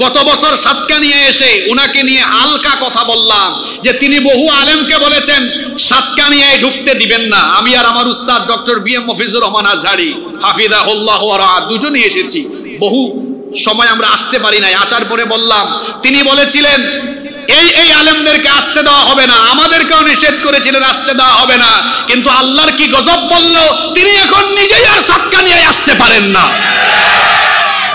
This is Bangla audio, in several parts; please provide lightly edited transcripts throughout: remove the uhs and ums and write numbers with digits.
গত বছর সাতকানিয়া এসে উনাকে নিয়ে হালকা কথা বললাম যে তিনি বহু আলেমকে বলেছেন সাতকানিয়ায় ঢুকতে দিবেন না। আমি আর আমার উস্তাদ ডক্টর বিএম মফিজুর রহমান আজহারি হাফিজাহুল্লাহ ওয়া রাআ দুজনেই এসেছি। বহু সময় আমরা আসতে পারি নাই, আসার পরে বললাম, তিনি বলেছিলেন এই আলেমদেরকে আসতে দেওয়া হবে না, আমাদেরকেও নিষেধ করেছিলেন আসতে দেওয়া হবে না, কিন্তু আল্লাহর কি গজব বলল, তিনি এখন নিজেই আর সাতকানিয়ায় আসতে পারেন না।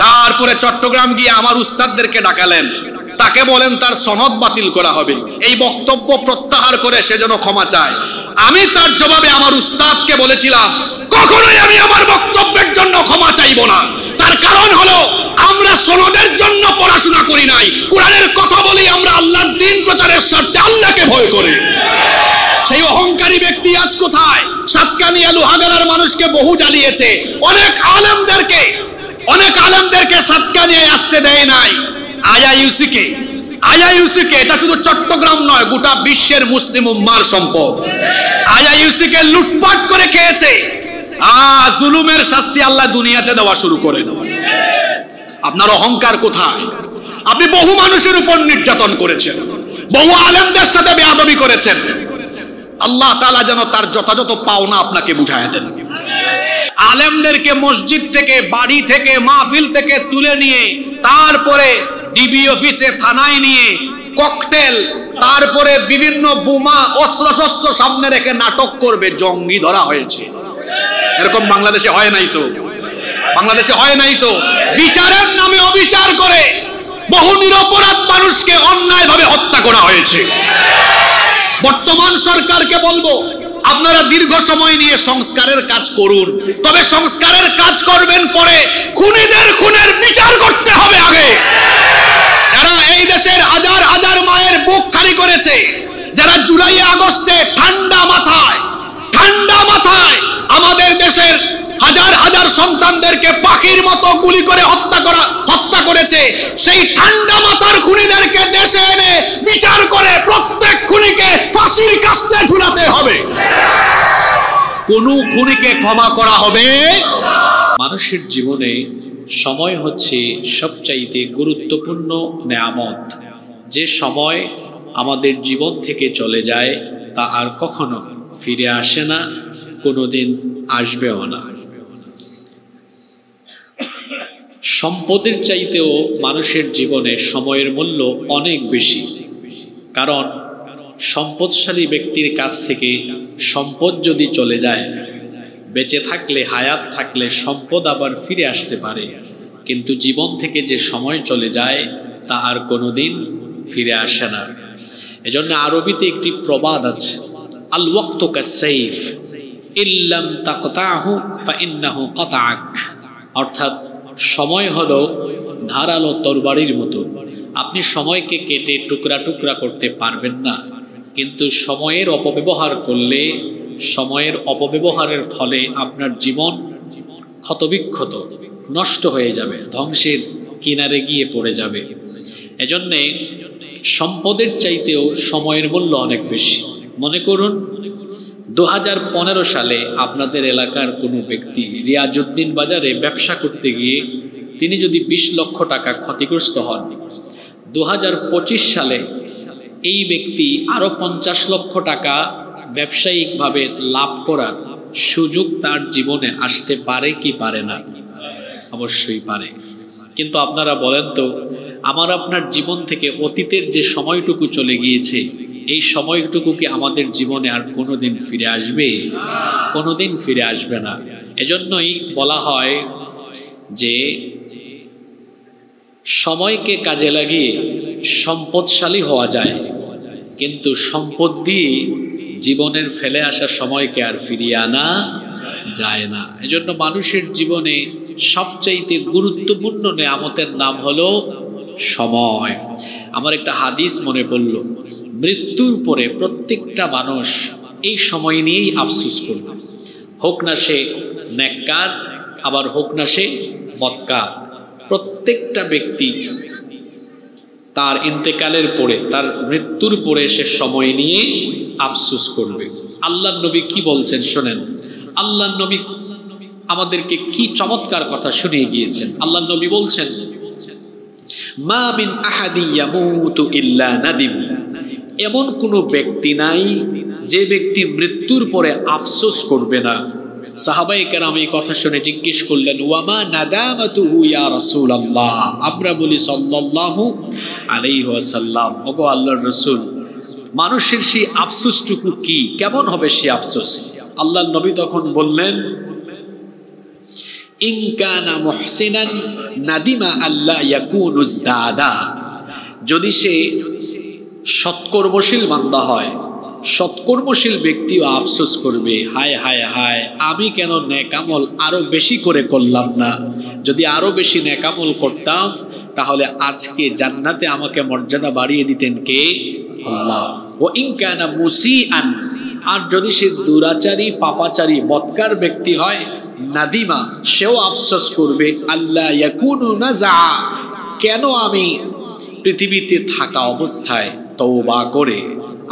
তারপরে চট্টগ্রাম গিয়ে আমার উস্তাদদেরকে ডাকালেন, তাকে বলেন তার সনদ বাতিল করা হবে, এই বক্তব্য প্রত্যাহার করে সে যেন ক্ষমা চায়। আমি তার জবাবে আমার উস্তাদকে বলেছিলাম, কখনোই আমি আমার বক্তব্যের জন্য ক্ষমা চাইব না। তার কারণ হলো আমরা সনদের জন্য পড়াশোনা করি নাই, কোরআনের কথা বলি আমরা আল্লাহর দ্বীন প্রচারের স্বার্থে আল্লাহকে ভয় করি। সেই অহংকারী ব্যক্তি আজ কোথায়? সাতকানিয়া লোহাগাড়ার মানুষকে বহু জ্বালিয়েছে, অনেক আলেমদেরকে সাতকানিয়ায় আসতে দেয় নাই। আইআইইউসিকে, এটা শুধু চট্টগ্রাম নয়, গোটা বিশ্বের মুসলিম উম্মার সম্পদ। আইআইইউসিকে লুটপাট করে খেয়েছে। জুলুমের শাস্তি আল্লাহ দুনিয়াতে দেওয়া শুরু করেন। আপনার অহংকার কোথায়? আপনি বহু মানুষের উপর নির্যাতন করেছেন, বহু আলেমদের সাথে বেয়াদবি করেছেন। আল্লাহ তাআলা যেন তার যথাযথ পাওনা আপনাকে বুঝায় দেন। আলেমদেরকে মসজিদ থেকে, বাড়ি থেকে, মাহফিল থেকে তুলে নিয়ে তারপরে ডিবি অফিসে, থানায় নিয়ে ককটেল, তারপরে বিভিন্ন বোমা অস্ত্রশস্ত্র সামনে রেখে নাটক করবে, জঙ্গি ধরা হয়েছে। এরকম বাংলাদেশে হয় নাই তো? বিচারের নামে অবিচার করে বহু নিরপরাধ মানুষকে অন্যায়ভাবে হত্যা করা হয়েছে। বর্তমান সরকারকে বলবো, আপনারা দীর্ঘ সময় নিয়ে সংস্কারের কাজ করুন, তবে সংস্কারের কাজ করবেন পরে, খুনিদের খুনের বিচার করতে হবে আগে। যারা এই দেশের হাজার হাজার মায়ের বুক খালি করেছে, যারা জুলাই আগস্টে ঠান্ডা মাথায় আমাদের দেশের হাজার হাজার সন্তানদেরকে পাখির মতো গুলি করে হত্যা করেছে, সেই ঠান্ডা মাথার খুনিদেরকে দেশে এনে বিচার করে প্রত্যেক খুনিকে ফাঁসির কাস্তে ঝুলাতে হবে। কোন খুনিকে ক্ষমা করা হবে? মানুষের জীবনে সময় হচ্ছে সবচাইতে গুরুত্বপূর্ণ নেয়ামত। যে সময় আমাদের জীবন থেকে চলে যায় তা আর কখনো ফিরে আসে না, কোনোদিন আসবেও না। সম্পদের চাইতেও মানুষের জীবনে সময়ের মূল্য অনেক বেশি, কারণ সম্পদশালী ব্যক্তির কাছ থেকে সম্পদ যদি চলে যায়, বেঁচে থাকলে, হায়াত থাকলে সম্পদ আবার ফিরে আসতে পারে, কিন্তু জীবন থেকে যে সময় চলে যায় তা আর কোনোদিন ফিরে আসে না। এজন্য আরবিতে একটি প্রবাদ আছে, আল ওয়াক্তু কাসসাইফ ইল্লাম তাকতাহু ফাইন্নাহু কাতাক, অর্থাৎ সময় হলো ধারালো তরবারির মতো। আপনি সময়কে কেটে টুকরা টুকরা করতে পারবেন না, কিন্তু সময়ের অপব্যবহার করলে, সময়ের অপব্যবহারের ফলে আপনার জীবন ক্ষতবিক্ষত, নষ্ট হয়ে যাবে, ধ্বংসের কিনারে গিয়ে পড়ে যাবে। এজন্যে সম্পদের চাইতেও সময়ের মূল্য অনেক বেশি। মনে করুন 2015 সালে আপনাদের এলাকার কোনো ব্যক্তি রিয়াজউদ্দিন বাজারে ব্যবসা করতে গিয়ে তিনি যদি 20 লক্ষ টাকা ক্ষতিগ্রস্ত হন, 2025 সালে এই ব্যক্তি আরও 50 লক্ষ টাকা ব্যবসায়িকভাবে লাভ করার সুযোগ তার জীবনে আসতে পারে কি পারে না? অবশ্যই পারে। কিন্তু আপনারা বলেন তো, আমার আপনার জীবন থেকে অতীতের যে সময়টুকু চলে গিয়েছে, এই সময়টুকু কি আমাদের জীবনে আর কোনোদিন ফিরে আসবে? কোনোদিন ফিরে আসবে না। এজন্যই বলা হয় যে সময়কে কাজে লাগিয়ে সম্পদশালী হওয়া যায়, কিন্তু সম্পদ দিয়ে জীবনের ফেলে আসা সময়কে আর ফিরিয়ে আনা যায় না। এজন্য মানুষের জীবনে সবচাইতে গুরুত্বপূর্ণ নেয়ামতের নাম হলো সময়। আমার একটা হাদিস মনে পড়ল, মৃত্যুর পরে প্রত্যেকটা মানুষ এই সময় নিয়েই আফসোস করবে, হোক না সে নেককার, আবার হোক না সে বদকার। প্রত্যেকটা ব্যক্তি তার ইন্তেকালের পরে, তার মৃত্যুর পরে সে সময় নিয়ে আফসোস করবে। আল্লাহর নবী কি বলছেন শোনেন। আল্লাহর নবী আমাদেরকে কি চমৎকার কথা শুনিয়ে গিয়েছেন। আল্লাহর নবী বলছেন, মা মিন আহাদি ইয়ামুতু ইল্লা নাদিম, এমন কোনো ব্যক্তি নাই যে ব্যক্তি মৃত্যুর পরে আফসোস করবে না। সাহাবায়ে কেরাম এই কথা শুনে জিজ্ঞেস করলেন, ওয়ামা নাদামাতুহু ইয়া রাসূলুল্লাহ। আমরা বলি সাল্লাল্লাহু আলাইহি ওয়াসাল্লাম, ওগো আল্লাহর রাসূল, মানুষের সেই আফসোসটুকু কি, কেমন হবে সেই আফসোস? আল্লাহর নবী তখন বললেন, ইন কানা মুহসিনান নাদিমা আল্লাহ ইয়াকুনু ইজদাদা, যদি সে সৎকর্মশীল বান্দা হয়, সৎকর্মশীল ব্যক্তিও আফসোস করবে, হায় হায় হায়, আমি কেন নেকামল আরো বেশি করে করলাম না। যদি আরো বেশি নেকামল করতাম তাহলে আজকে জান্নাতে আমাকে মর্যাদা বাড়িয়ে দিতেন কে? আল্লাহ। ও ইন কানা মুসিআন, আর যদি সে দুরাচারী, পাপাচারী, বদকার ব্যক্তি হয়, নাদিমা, সেও আফসোস করবে, আল্লাহ ইয়াকুনু নাজা, কেন আমি পৃথিবীতে থাকা অবস্থায় তওবা করে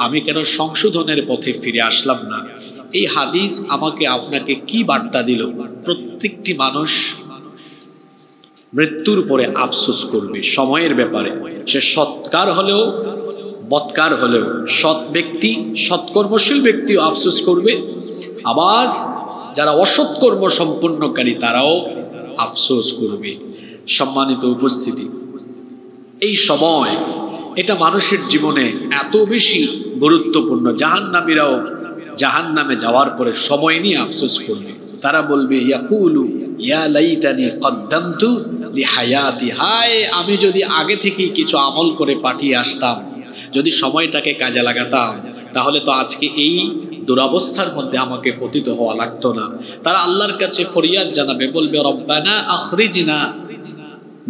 আমি কেন সংশোধনের পথে ফিরে আসলাম না। এই হাদিস আমাকে আপনাকে কি বার্তা দিল? প্রত্যেকটি মানুষ মৃত্যুর পরে আফসোস করবে সময়ের ব্যাপারে। সে সৎকার হলেও বৎকার হলেও, সৎ ব্যক্তি, সৎকর্মশীল ব্যক্তিও আফসোস করবে, আবার যারা অসৎকর্ম সম্পন্নকারী তারাও আফসোস করবে। সম্মানিত উপস্থিতি, এই সময় এটা মানুষের জীবনে এত বেশি গুরুত্বপূর্ণ, জাহান্নামীরাও জাহান্নামে যাওয়ার পরে সময় নিয়ে আফসোস করবে। তারা বলবে, ইয়াকুলু ইয়া লাইতানি কদ্দামতু লিহায়াতি, হায় আমি যদি আগে থেকেই কিছু আমল করে পাঠিয়ে আসতাম, যদি সময়টাকে কাজে লাগাতাম, তাহলে তো আজকে এই দুরবস্থার মধ্যে আমাকে পতিত হওয়া লাগতো না। তারা আল্লাহর কাছে ফরিয়াদ জানাবে, বলবে, রব্বানা আখরিজনা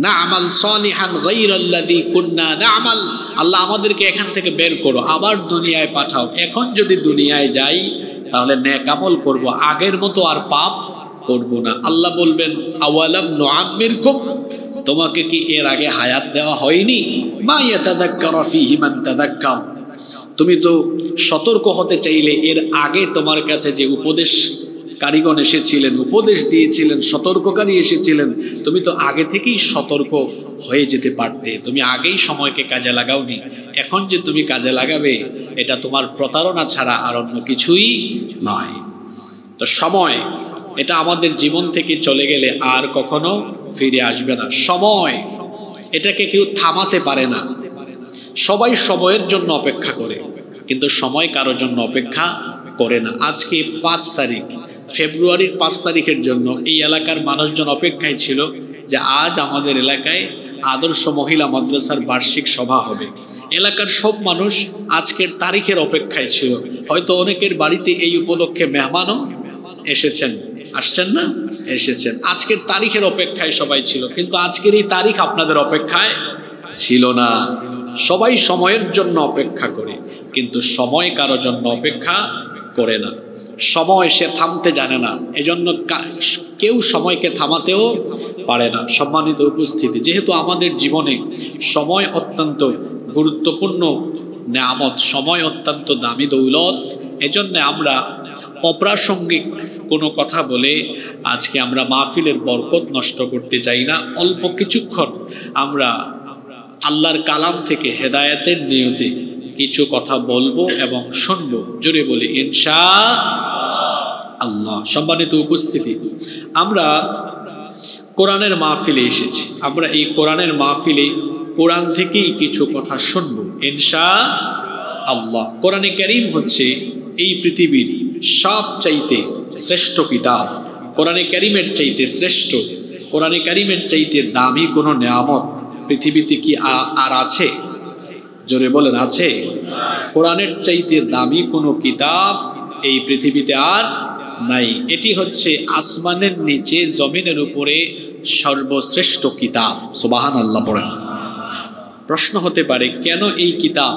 না'মাল সালিহান গায়রাল্লাযী কুন্না না'মাল, আল্লাহ আমাদেরকে এখান থেকে বের করো, আবার দুনিয়ায় পাঠাও। এখন যদি দুনিয়ায় যাই তাহলে নেক আমল করব, আগের মতো আর পাপ করব না। আল্লাহ বলবেন, আওয়ালাম নুআম্মিরকুম, তোমাকে কি এর আগে হায়াত দেওয়া হয়নি? মা ইয়াতাযাক্কারু ফীহি মান তাযাক্কার, তুমি তো সতর্ক হতে চাইলে এর আগে তোমার কাছে যে উপদেশ কারিগণ এসেছিলেন, উপদেশ দিয়েছিলেন, সতর্ককারী এসেছিলেন, তুমি তো আগে থেকেই সতর্ক হয়ে যেতে পারতে, তুমি আগেই সময়কে কাজে লাগাওনি। এখন যে তুমি কাজে লাগাবে এটা তোমার প্রতারণা ছাড়া আর অন্য কিছুই নয়। তো সময় এটা আমাদের জীবন থেকে চলে গেলে আর কখনো ফিরে আসবে না। সময় এটাকে কেউ থামাতে পারে না। সবাই সময়ের জন্য অপেক্ষা করে, কিন্তু সময় কারোর জন্য অপেক্ষা করে না। আজকে 5 তারিখ, ফেব্রুয়ারির 5 তারিখের জন্য এই এলাকার মানুষজন অপেক্ষায় ছিল যে আজ আমাদের এলাকায় আদর্শ মহিলা মাদ্রাসার বার্ষিক সভা হবে। এলাকার সব মানুষ আজকের তারিখের অপেক্ষায় ছিল। হয়তো অনেকের বাড়িতে এই উপলক্ষে মেহমানও এসেছেন, আসছেন না? এসেছেন। আজকের তারিখের অপেক্ষায় সবাই ছিল, কিন্তু আজকের এই তারিখ আপনাদের অপেক্ষায় ছিল না। সবাই সময়ের জন্য অপেক্ষা করে, কিন্তু সময় কারো জন্য অপেক্ষা করে না। সময় সে থামতে জানে না, এজন্য কেউ সময়কে থামাতেও পারে না। সম্মানিত উপস্থিতি, যেহেতু আমাদের জীবনে সময় অত্যন্ত গুরুত্বপূর্ণ নেয়ামত, সময় অত্যন্ত দামি দৌলত, এজন্য আমরা অপ্রাসঙ্গিক কোনো কথা বলে আজকে আমরা মাহফিলের বরকত নষ্ট করতে চাই না। অল্প কিছুক্ষণ আমরা আল্লাহর কালাম থেকে হেদায়েতের নিয়তে কিছু কথা বলবো এবং শুনবো। জোরে বলি ইনশাআল্লাহ। সম্মানিত উপস্থিতি, আমরা কোরআনের মাহফিলে এসেছি। আমরা এই কোরআনের মাহফিলে কোরআন থেকেই কিছু কথা শুনবো ইনশাআল্লাহ। কোরআনে কারীম হচ্ছে এই পৃথিবীর সবচাইতে শ্রেষ্ঠ কিতাব। কোরআনে কারীমের চাইতে শ্রেষ্ঠ, কোরআনে কারীমের চাইতে দামি কোনো নেয়ামত পৃথিবীতে কি আর আছে? জোরে বলেন, আছে? কোরআনের চাইতে দামি কোনো কিতাব এই পৃথিবীতে আর নাই। এটি হচ্ছে আসমানের নিচে জমিনের উপরে সর্বশ্রেষ্ঠ কিতাব। সুবহানাল্লাহ পড়েন। প্রশ্ন হতে পারে, কেন এই কিতাব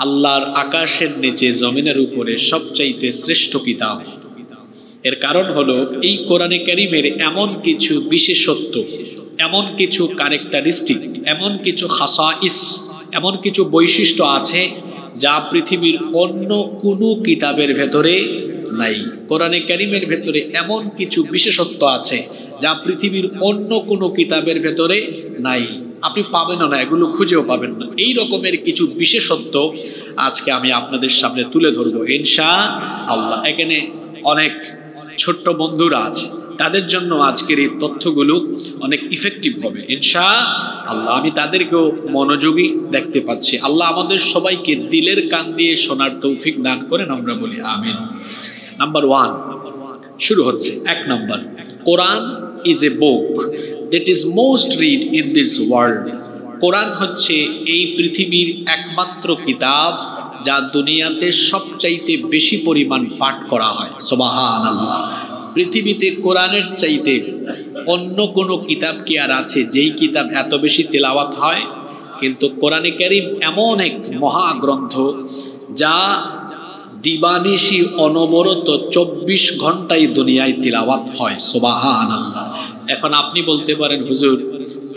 আল্লাহর আকাশের নিচে জমিনের উপরে সবচাইতে শ্রেষ্ঠ কিতাব? এর কারণ হলো এই কোরআনে কারীমের এমন কিছু বিশেষত্ব, এমন কিছু ক্যারেক্টারিস্টিক, এমন কিছু খাসাইস, এমন কিছু বৈশিষ্ট্য আছে যা পৃথিবীর অন্য কোনো কিতাবের ভেতরে নাই। কোরআনে কারীমের ভেতরে এমন কিছু বিশেষত্ব আছে যা পৃথিবীর অন্য কোনো কিতাবের ভেতরে নাই। আপনি পাবেনও না, এগুলো খুঁজেও পাবেন না। এই রকমের কিছু বিশেষত্ব আজকে আমি আপনাদের সামনে তুলে ধরবো ইনশাআল্লাহ। এখানে অনেক ছোট্ট বন্ধুরা আছে, তাদের জন্য আজকের এই তথ্যগুলো অনেক ইফেক্টিভ হবে ইনশাআল্লাহ। আমি তাদেরকেও মনোযোগী দেখতে পাচ্ছি। আল্লাহ আমাদের সবাইকে দিলের কান দিয়ে শোনার তৌফিক দান করেন, আমরা বলি আমিন। নাম্বার 1 শুরু হচ্ছে। 1 number, Quran is a book that is most read in this world. Quran হচ্ছে এই পৃথিবীর একমাত্র কিতাব যা দুনিয়াতে সবচাইতে বেশি পরিমাণ পাঠ করা হয়। সুবহানাল্লাহ। পৃথিবীতে কোরআনের চাইতে অন্য কোনো কিতাব কি আর আছে যেই কিতাব এত বেশি তেলাওয়াত হয়? কিন্তু কোরআনে কারীম এমন এক মহাগ্রন্থ যা দিবানিশি অনবরত 24 ঘন্টায় দুনিয়ায় তিলাওয়াত হয়। সুবহানাল্লাহ। এখন আপনি বলতে পারেন, হুজুর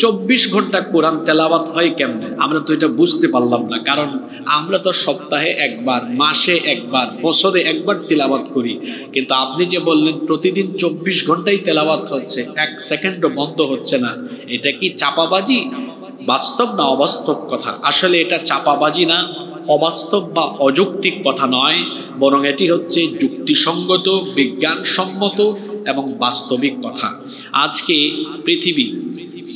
24 ঘন্টা কোরআন তেলাওয়াত হয় কেমনে? আমরা তো এটা বুঝতে পারলাম না, কারণ আমরা তো সপ্তাহে একবার, মাসে একবার, বছরে একবার তেলাওয়াত করি। কিন্তু আপনি যে বললেন প্রতিদিন 24 ঘন্টাই তেলাওয়াত হচ্ছে, 1 সেকেন্ডও বন্ধ হচ্ছে না, এটা কি চাপাবাজি? বাস্তব না অবাস্তব কথা? আসলে এটা চাপাবাজি না, অবাস্তব বা অযৌক্তিক কথা নয়, বরং এটি হচ্ছে যুক্তিসঙ্গত, বিজ্ঞানসম্মত এবং বাস্তবিক কথা। আজকে পৃথিবী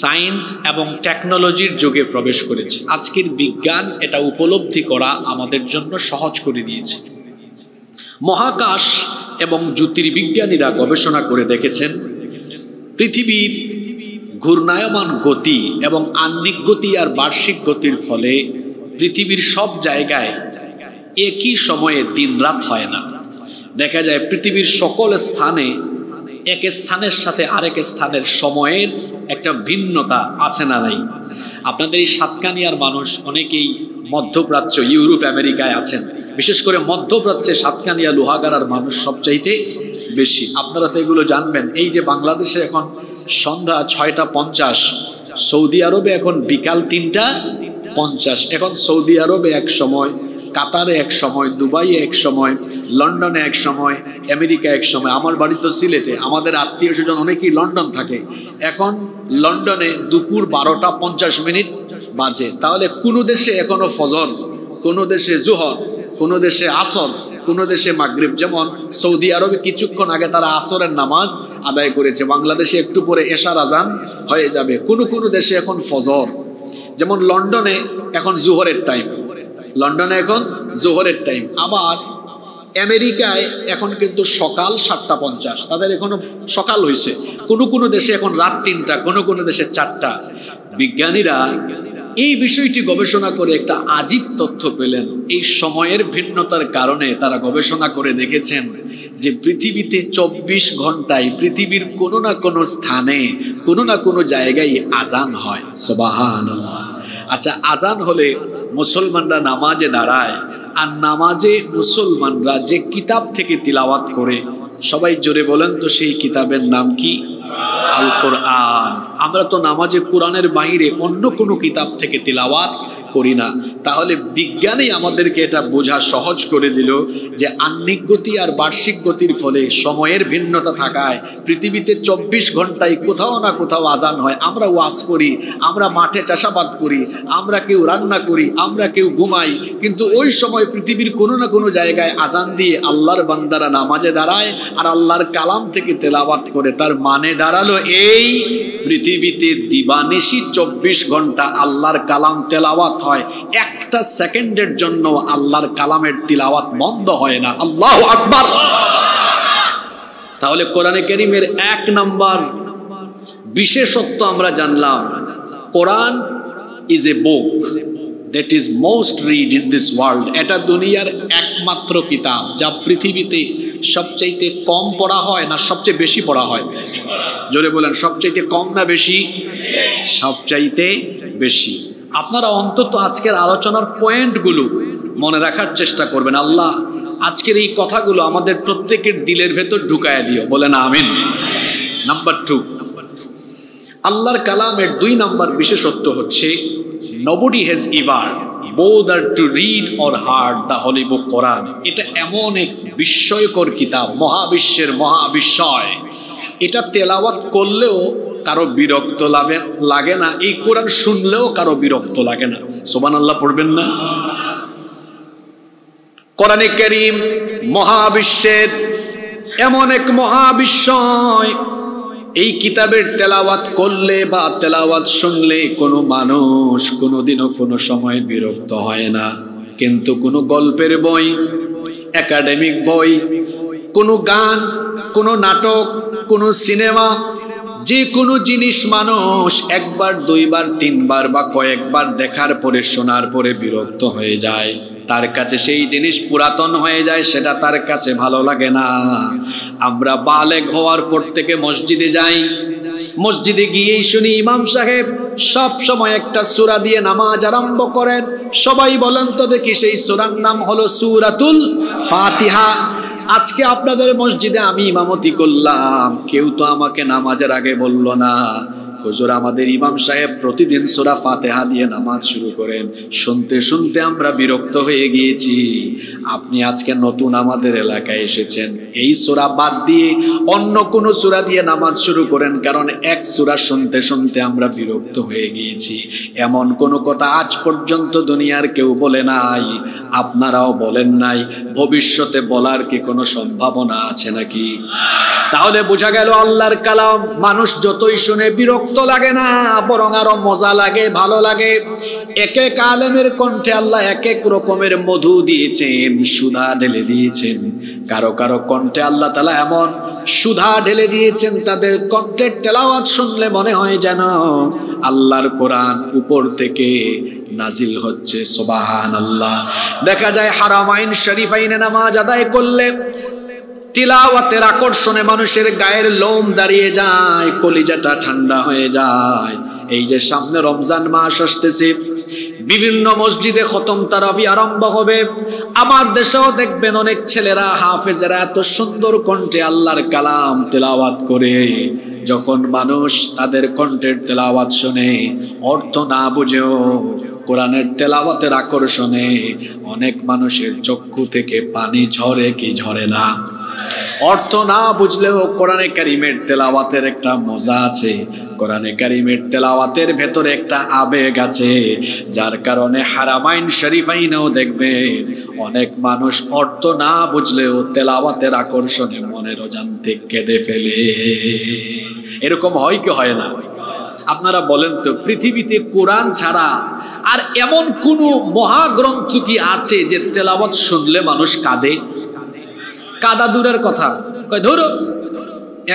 সায়েন্স এবং টেকনোলজির যুগে প্রবেশ করেছে। আজকের বিজ্ঞান এটা উপলব্ধি করা আমাদের জন্য সহজ করে দিয়েছে। মহাকাশ এবং জ্যোতির্বিজ্ঞানীরা গবেষণা করে দেখেছেন পৃথিবীর ঘূর্ণায়মান গতি এবং আহ্নিক গতি আর বার্ষিক গতির ফলে পৃথিবীর সব জায়গায় একই সময়ে দিন রাত হয় না। দেখা যায় পৃথিবীর সকল স্থানে এক স্থানের সাথে আরেক স্থানের সময়ের একটা ভিন্নতা আছে না নাই? আপনাদের এই সাতকানিয়ার মানুষ অনেকেই মধ্যপ্রাচ্য, ইউরোপ, আমেরিকায় আছেন। বিশেষ করে মধ্যপ্রাচ্যে সাতকানিয়া লোহাগাড়ার মানুষ সবচাইতে বেশি। আপনারা তো এগুলো জানবেন। এই যে বাংলাদেশে এখন সন্ধ্যা 6:50, সৌদি আরবে এখন বিকাল 3:50। এখন সৌদি আরবে এক সময়, কাতারে এক সময়, দুবাইয়ে এক সময়, লন্ডনে এক সময়, আমেরিকা এক সময়। আমার বাড়ি তো সিলেটে, আমাদের আত্মীয় স্বজন অনেকেই লন্ডন থাকে। এখন লন্ডনে দুপুর 12:50 বাজে। তাহলে কোনো দেশে এখনো ফজর, কোনো দেশে জোহর, কোনো দেশে আসর, কোনো দেশে মাগরিব। যেমন সৌদি আরবে কিছুক্ষণ আগে তারা আসরের নামাজ আদায় করেছে, বাংলাদেশে একটু পরে এশার আজান হয়ে যাবে। কোনো দেশে এখন ফজর। যেমন লন্ডনে এখন জোহরের টাইম, লন্ডনে এখন জোহরের টাইম। আবার আমেরিকায় এখন কিন্তু সকাল 7:50, তাদের এখনো সকাল হয়েছে। কোনো দেশে এখন রাত 3টা, কোনো দেশে 4টা। বিজ্ঞানীরা এই বিষয়টি গবেষণা করে একটা আজীব তথ্য পেলেন। এই সময়ের ভিন্নতার কারণে তারা গবেষণা করে দেখেছেন যে পৃথিবীতে 24 ঘন্টায় পৃথিবীর কোনো না কোনো স্থানে, কোনো না কোনো জায়গায় আজান হয়। সুবহানাল্লাহ। আচ্ছা, আজান হলে মুসলমানরা নামাজে দাঁড়ায়, আর নামাজে মুসলমানরা যে কিতাব থেকে তিলাওয়াত করে, সবাই জোরে বলেন তো সেই কিতাবের নাম কি? আল কোরআন। আমরা তো নামাজে কোরআনের বাইরে অন্য কোনো কিতাব থেকে তিলাওয়াত করি না। তাহলে বিজ্ঞানী আমাদেরকে এটা বোঝা সহজ করে দিল যে আহ্নিক গতি আর বার্ষিক গতির ফলে সময়ের ভিন্নতা থাকায় পৃথিবীতে 24 ঘন্টায় কোথাও না কোথাও আজান হয়। আমরা ওয়াজ করি, আমরা মাঠে চাষাবাদ করি, আমরা কেউ রান্না করি, আমরা কেউ ঘুমাই, কিন্তু ওই সময় পৃথিবীর কোনো না কোনো জায়গায় আজান দিয়ে আল্লাহর বান্দারা নামাজে দাঁড়ায় আর আল্লাহর কালাম থেকে তেলাওয়াত করে। তার মানে দাঁড়ালো এই পৃথিবীতে দিবানিশি 24 ঘন্টা আল্লাহর কালাম তেলাওয়াত হয়। একটা সেকেন্ডের জন্য আল্লাহর কালামের তিলাওয়াত বন্ধ হয় না। আল্লাহু আকবার। তাহলে কোরআনে কারীমের 1 নাম্বার বিশেষত্ব আমরা জানলাম, Quran is a book that is most read in this world. এটা দুনিয়ার একমাত্র কিতাব যা পৃথিবীতে সবচাইতে কম পড়া হয় না সবচেয়ে বেশি পড়া হয়? জোরে বলেন, সবচাইতে কম না বেশি? সবচাইতে বেশি। আপনারা অন্তত আজকের আলোচনার পয়েন্টগুলো মনে রাখার চেষ্টা করবেন। আল্লাহ আজকের এই কথাগুলো আমাদের প্রত্যেকের দিলের ভেতর ঢুকায় দিও, বলেন আমিন। নাম্বার 2, আল্লাহর কালামের 2 নাম্বার বিশেষত্ব হচ্ছে nobody has ever bothered to read or heard the holy book Quran. এটা এমন এক বিস্ময়কর কিতাব, মহাবিশ্বের মহাবিস্ময়। এটা তেলাওয়াত করলেও কারো বিরক্ত লাগে না, এই কোরআন শুনলেও কারো বিরক্ত লাগে না। সুবহানাল্লাহ পড়বেন না? কোরআনে কারীম মহাবিশ্বের এমন এক মহাবিশ্বয়, এই কিতাবের তেলাওয়াত করলে বা তেলাওয়াত শুনলে কোনো মানুষ কোনোদিনও কোনো সময় বিরক্ত হয় না। কিন্তু কোনো গল্পের বই, একাডেমিক বই, কোনো গান, কোনো নাটক, কোনো সিনেমা, যে কোনো জিনিস মানুষ একবার, দুইবার, তিনবার বা কয়েকবার দেখার পরে, শোনার পরে বিরক্ত হয়ে যায়। তার কাছে সেই জিনিস পুরাতন হয়ে যায়, সেটা তার কাছে ভালো লাগে না। আমরা বালেগ হওয়ার পর থেকে মসজিদে যাই, মসজিদে গিয়েই শুনি ইমাম সাহেব সব সময় একটা সূরা দিয়ে নামাজ আরম্ভ করেন। সবাই বলেন তো দেখি সেই সূরার নাম হলো সূরাতুল ফাতিহা। আজকে আপনাদের মসজিদে আমি ইমামতি করলাম, কেউ তো আমাকে নামাজের আগে বলল না, হুজুর আমাদের ইমাম সাহেব প্রতিদিন সূরা ফাতিহা দিয়ে নামাজ শুরু করেন। শুনতে শুনতে আমরা বিরক্ত হয়ে গিয়েছি। আপনি আজকে নতুন আমাদের এলাকায় এসেছেন, এই সূরা বাদ দিয়ে অন্য কোনো সূরা দিয়ে নামাজ শুরু করেন, কারণ এক সূরা শুনতে শুনতে আমরা বিরক্ত হয়ে গিয়েছি। এমন কোনো কথা আজ পর্যন্ত দুনিয়ার কেউ বলে নাই, আপনারাও বলেন নাই। ভবিষ্যতে বলার কি কোনো সম্ভাবনা আছে নাকি? তাহলে বোঝা গেল আল্লাহর কালাম মানুষ যতই শুনে বিরক্ত লাগে না, বরং আরো মজা লাগে, ভালো লাগে। এক এক আলেমের কণ্ঠে আল্লাহ এক এক রকমের মধু দিয়েছেন, সুধা ঢেলে দিয়েছেন। কারো কারো কণ্ঠে আল্লাহ তাআলা এমন সুধা ঢেলে দিয়েছেন, তাদের কণ্ঠের তেলাওয়াত শুনলে মনে হয় যেন আল্লাহর কোরআন উপর থেকে নাজিল হচ্ছে। সুবহানাল্লাহ। দেখা যায় হারামাইন শরীফাইনে নামাজ আদায় করলে তিলাওয়াতের আকর্ষণে মানুষের গায়ের লোম দাঁড়িয়ে যায়, কলিজাটা ঠান্ডা হয়ে যায়। এই যে সামনে রমজান মাস আসতেছে, বিভিন্ন মসজিদে খতম তারাবি আরম্ভ হবে। আমার দেশেও দেখবেন অনেক ছেলেরা, হাফেজেরা এত সুন্দর কণ্ঠে আল্লাহর কালাম তেলাওয়াত করে। যখন মানুষ তাদের কণ্ঠের তেলাওয়াত শুনে, অর্থ না বুঝেও কোরআনের তেলাওয়াতের আকর্ষণে অনেক মানুষের চক্ষু থেকে পানি ঝরে কি ঝরে না? অর্থ না বুঝলেও কোরআনে কারিমের তেলাওয়াতের একটা মজা আছে, কোরআনে কারিমের তেলাওয়াতের ভেতরে একটা আবেগ আছে, যার কারণে হারামাইন শরীফাইনেও দেখবেন অনেক মানুষ অর্থ না বুঝলেও তেলাওয়াতের আকর্ষণে মনের অজান্তে কেঁদে ফেলে। এরকম হয় কি হয় না? আপনারা বলেন তো, পৃথিবীতে কোরআন ছাড়া আর এমন কোন মহাগ্রন্থ কি আছে যে তেলাওয়াত শুনলে মানুষ কাঁদে? কাদা দূরের কথা, ধরো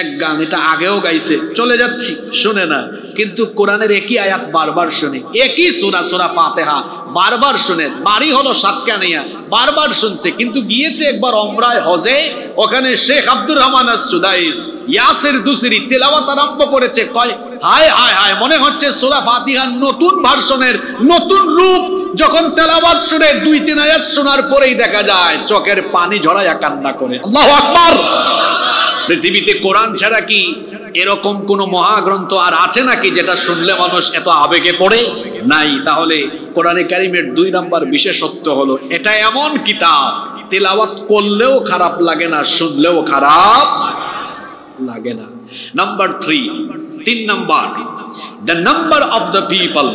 এক গান, এটা আগেও গাইছে, চলে যাচ্ছি, শুনে না। কিন্তু কোরআনের একই আয়াত বারবার শুনে, একই সূরা, সূরা ফাতিহা বারবার শুনে। বাড়ি হলো সাতকানিয়া, বারবার শুনছে। কিন্তু গিয়েছে একবার ওমরায়, হজে, ওখানে শেখ আব্দুর রহমান আস-সুদাইস, ইয়াসির দুসরি তেলাওয়াত আরম্ভ করেছে। কয় হায় হায় হায়, মনে হচ্ছে সূরা ফাতিহার নতুন ভার্সনের নতুন রূপ। যখন তেলাওয়াত শুনে 2-3 আয়াত শোনার পরেই দেখা যায় চোখের পানি ঝরায়া কান্না করে। আল্লাহু আকবার। পৃথিবীতে কোরআন ছাড়া কি এরকম কোন মহাগ্রন্থ আর আছে নাকি যেটা শুনলে মানুষ এত আবেগে পড়ে? নাই। তাহলে কোরআনে কারিমের 2 নম্বর বিশেষত্ব হলো এটা এমন কিতাব, তেলাওয়াত করলেও খারাপ লাগে না, শুনলেও খারাপ লাগে না। Number 3 number, the number of the people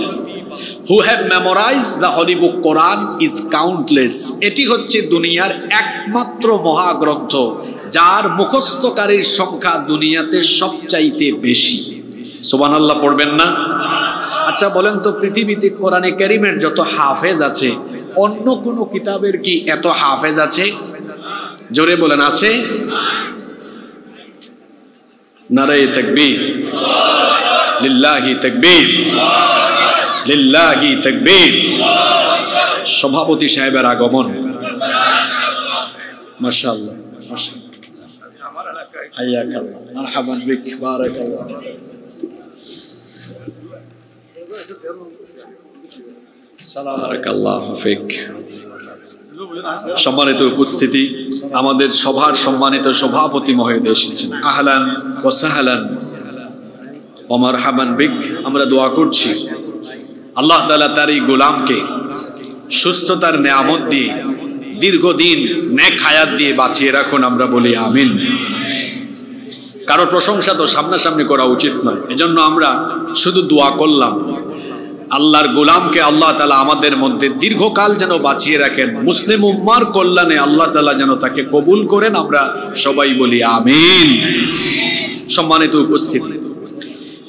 who have memorized the holy book Quran is countless. এটি হচ্ছে দুনিয়ার একমাত্র মহাগ্রন্থ যার মুখস্থকারীর সংখ্যা দুনিয়াতে সবচাইতে বেশি। সুবহানাল্লাহ পড়বেন না? আচ্ছা বলেন তো, পৃথিবীতে কোরআনে কারীমের যত হাফেজ আছে, অন্য কোন কিতাবের কি এত হাফেজ আছে? জোরে বলেন, আছে? নারায়ে তাকবীর, লিল্লাহি তাকবীর, লিল্লাহি তাকবীর। সভাপতি সাহেবের আগমন, মাশাআল্লাহ মাশাআল্লাহ। হাইয়াকাল্লাহ, মারহাবান বিক, বারাকাল্লাহ। বারাকাল্লাহু ফিক। সম্মানিত উপস্থিতি, আমাদের সভার সম্মানিত সভাপতি মহোদয় এসেছেন। আহলান ওয়া সাহলান ওয়া মারহাবান বিক। আমরা দোয়া করছি আল্লাহ তাআলা তার এই গোলামকে সুস্থতার নেয়ামত দিয়ে দীর্ঘদিন নেক হায়াত দিয়ে বাঁচিয়ে রাখুন। আমরা বলি আমিন। কারো প্রশংসা তো সামনাসামনি করা উচিত নয়। এজন্য আমরা শুধু দোয়া করলাম আল্লাহর গোলামকে আল্লাহ তাআলা আমাদের মধ্যে দীর্ঘকাল যেন বাঁচিয়ে রাখেন, মুসলিম উম্মার কল্যাণে আল্লাহ তাআলা যেন তাকে কবুল করেন। আমরা সবাই বলি আমিন। সম্মানিত উপস্থিতি,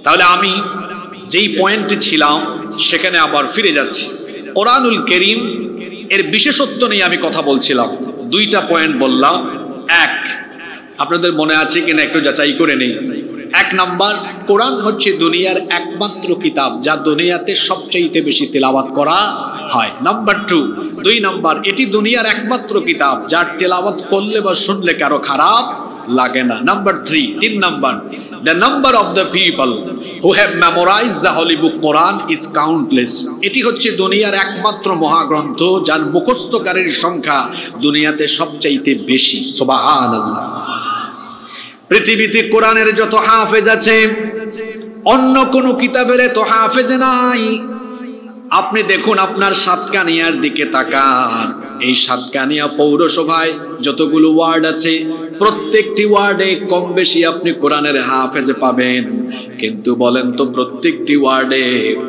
তাহলে আমি যেই পয়েন্টে ছিলাম সেখানে আবার ফিরে যাচ্ছি। কোরআনুল কারীম এর বিশেষত্ব নিয়ে আমি কথা বলছিলাম। দুইটা পয়েন্ট বললাম। এক, আপনাদের মনে আছে কিনা একটু যাচাই করে নেই। এক নাম্বার, কোরআন হচ্ছে দুনিয়ার একমাত্র কিতাব যা দুনিয়াতে সবচেয়ে বেশি তেলাওয়াত করা হয়। নাম্বার টু, দুই নাম্বার, এটি দুনিয়ার একমাত্র কিতাব যার তেলাওয়াত করলে বা শুনলে কারো খারাপ লাগে না। নাম্বার থ্রি, তিন number, the number of the people who have memorized the holy book Quran is countless. এটি হচ্ছে দুনিয়ার একমাত্র মহাগ্রন্থ যার মুখস্থকারীর সংখ্যা দুনিয়াতে সবচাইতে বেশি। সুবহানাল্লাহ। পৃথিবীতে কোরআনের যত হাফেজ আছে অন্য কোন কিতাবের এত হাফেজ নাই। আপনি দেখুন আপনার সাতকানিয়ার দিকে তাকান। এই সাতকানিয়া পৌরসভায় যতগুলো ওয়ার্ড আছে প্রত্যেকটি ওয়ার্ডে কম বেশি আপনি কোরআনের হাফেজ পাবেন, কিন্তু বলেন তো প্রত্যেকটি ওয়ার্ডে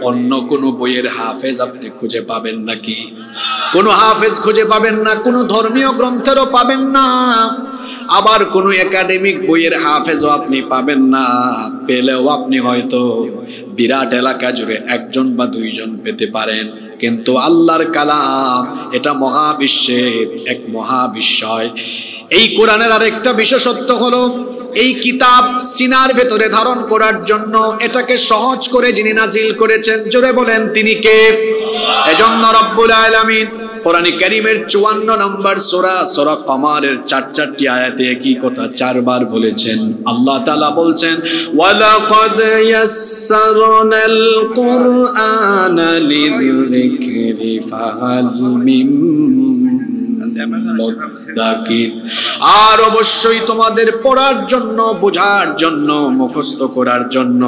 অন্য কোনো বইয়ের হাফেজ আপনি খুঁজে পাবেন নাকি? কোনো হাফেজ খুঁজে পাবেন না, কোনো ধর্মীয় গ্রন্থেরও পাবেন না, আবার কোনো একাডেমিক বইয়ের হাফেজও আপনি পাবেন না। পেলেও আপনি হয়তো বিরাট এলাকা জুড়ে একজন বা দুইজন পেতে পারেন, কিন্তু আল্লাহর কালাম এটা মহাবিশ্বের এক মহাবিশ্বয়। এই কোরআনের আরেকটা বিশেষত্ব হলো এই কিতাব সিনার ভেতরে ধারণ করার জন্য এটাকে সহজ করে যিনি নাজিল করেছেন, জোরে বলেন তিনি কে? এজন্য রব্বুল আলামিন কোরআন কারীমের 54 নম্বর সূরা সূরা কমারের 4টি আয়াতে একই কথা 4 বার বলেছেন। আল্লাহ তাআলা বলছেন, ওয়ালাকাদ ইয়াসসারনাল কুরআনা লিযিকরি ফাহাল মিন মুদ্দাকির। আর অবশ্যই তোমাদের পড়ার জন্য, বোঝার জন্য, মুখস্থ করার জন্য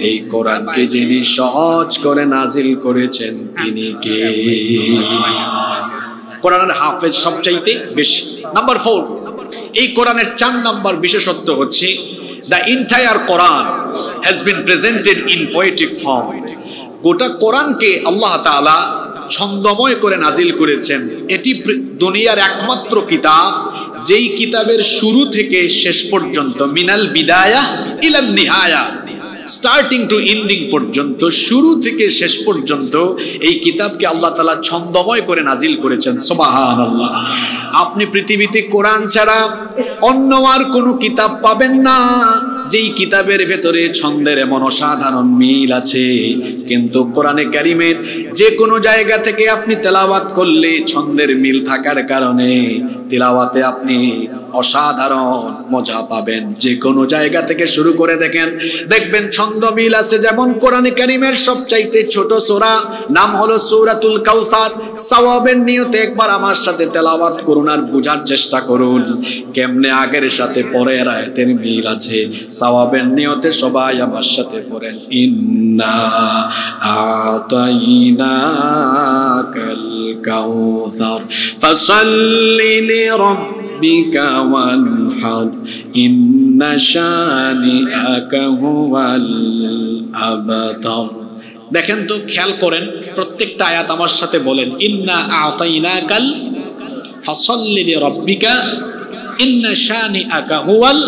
এই কোরআনকে যিনি সহজ করে নাজিল করেছেন তিনি কে? কোরআনের হাফেজ সবচাইতে বেশি। নাম্বার 4, এই কোরআনের 4 নাম্বার বিশেষত্ব হচ্ছে the entire Quran has been presented in poetic form. গোটা কোরআনকে আল্লাহ তাআলা ছন্দময় করে নাজিল করেছেন। এটি দুনিয়ার একমাত্র কিতাব যেই কিতাবের শুরু থেকে শেষ পর্যন্ত, মিনাল বিদায়া ইলান নিহায়া, স্টার্টিং টু এন্ডিং পর্যন্ত, শুরু থেকে শেষ পর্যন্ত এই কিতাবকে আল্লাহ তাআলা ছন্দময় করে নাজিল করেছেন। সুবহানাল্লাহ। আপনি পৃথিবীতে কোরআন ছাড়া অন্য আর কোনো কিতাব পাবেন না যেই কিতাবের ভেতরে ছন্দের এমন অসাধারণ মিল আছে, কিন্তু কোরআনে কারীমের যে কোনো জায়গা থেকে আপনি তেলাওয়াত করলে ছন্দের মিল থাকার কারণে তেলাওয়াতে আপনি অসাধারণ মজা পাবেন। যে কোনো জায়গা থেকে শুরু করে দেখবেন ছন্দ মিল আছে। যেমন কোরআনে কারীমের সবচাইতে ছোট সূরা নাম হলো সূরাতুল কাউসার। সওয়াবের নিয়তে একবার আমার সাথে তেলাওয়াত করুন আর বোঝার চেষ্টা করুন কেমনে আগের সাথে পরের আয়াতের মিল আছে। সওয়াবের নিয়তে সবাই আমার সাথে পড়েন, ইন্না আতাইনাকাল কাউসার ফাসাল্লি লিরাব্বিকা ওয়ানহার ইন্না শানিআকা হুয়াল আবতার। দেখেন তো, খেয়াল করেন, প্রত্যেকটা আয়াত আমার সাথে বলেন, ইন্না আতাইনাকাল ফাসাল্লি লিরাব্বিকা ইন্না শানিআকা হুয়াল।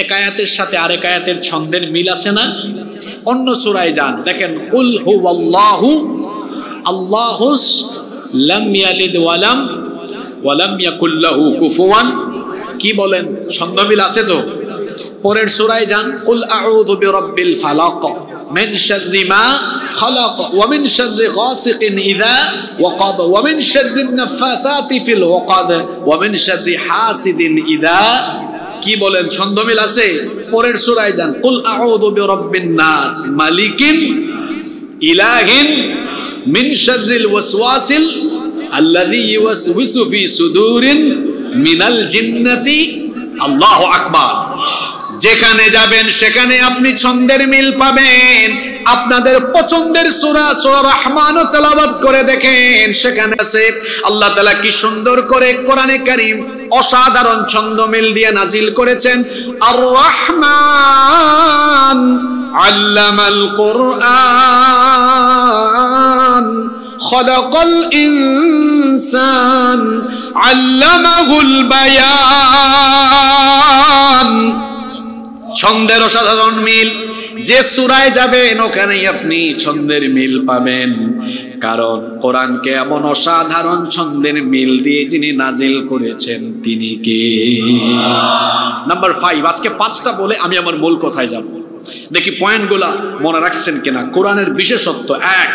এক আয়াতের সাথে আরেক আয়াতের ছন্দের মিল আছে না? অন্য সূরায় যান, দেখেন, কুল হুয়াল্লাহু আল্লাহুস লাম ইয়ালিদ ওয়া লাম ইয়াকুল লাহু কুফুয়ান। কি বলেন, ছন্দ মিল আছে তো? পরের সূরায় যান, কুল আউযু বিরাব্বিল ফালাক মিন শাররি মা খালাক ওয়া মিন শাররি গাসিকিন ইযা ওয়াকাব ওয়া মিন শাররিন নাফাসাতি ফিল উকাদ ওয়া মিন শাররি হাসিদিন ইযা। কি বলেন, ছন্দ মিল আছে? পরের সূরায় যান, কুল আউযু বিরাব্বিন নাস মালিকিন ইলাহিন মিন শাররিল ওয়াসওয়াসিল আল্লাযী ইউওয়াসওয়িসু ফি সুদুরিন মিনাল জিন্নাতি। আল্লাহু আকবার। যেখানে যাবেন সেখানে আপনি ছন্দের মিল পাবেন। আপনাদের পছন্দের সূরা সূরা রহমান তেলাওয়াত করে দেখেন, সেখানে আছে আল্লাহ তাআলা কি সুন্দর করে কোরআনে কারীম অসাধারণ ছন্দ মিল দিয়ে নাজিল করেছেন। আর রহমান আল্লামাল কুরআন খলাকাল ইনসান আল্লামাহুল বায়ান। ছন্দের অসাধারণ মিল, যে সূরায় যাবেন ওখানেই আপনি ছন্দের মিল পাবেন, কারণ কোরআনকে এমন অসাধারণ ছন্দের মিল দিয়ে যিনি নাজিল করেছেন তিনি কে? নাম্বার 5, আজকে 5টা বলে আমি আমার মূল কথায় যাব। দেখি পয়েন্টগুলা মনে রাখছেন কিনা। কোরআনের বিশেষত্ব: 1,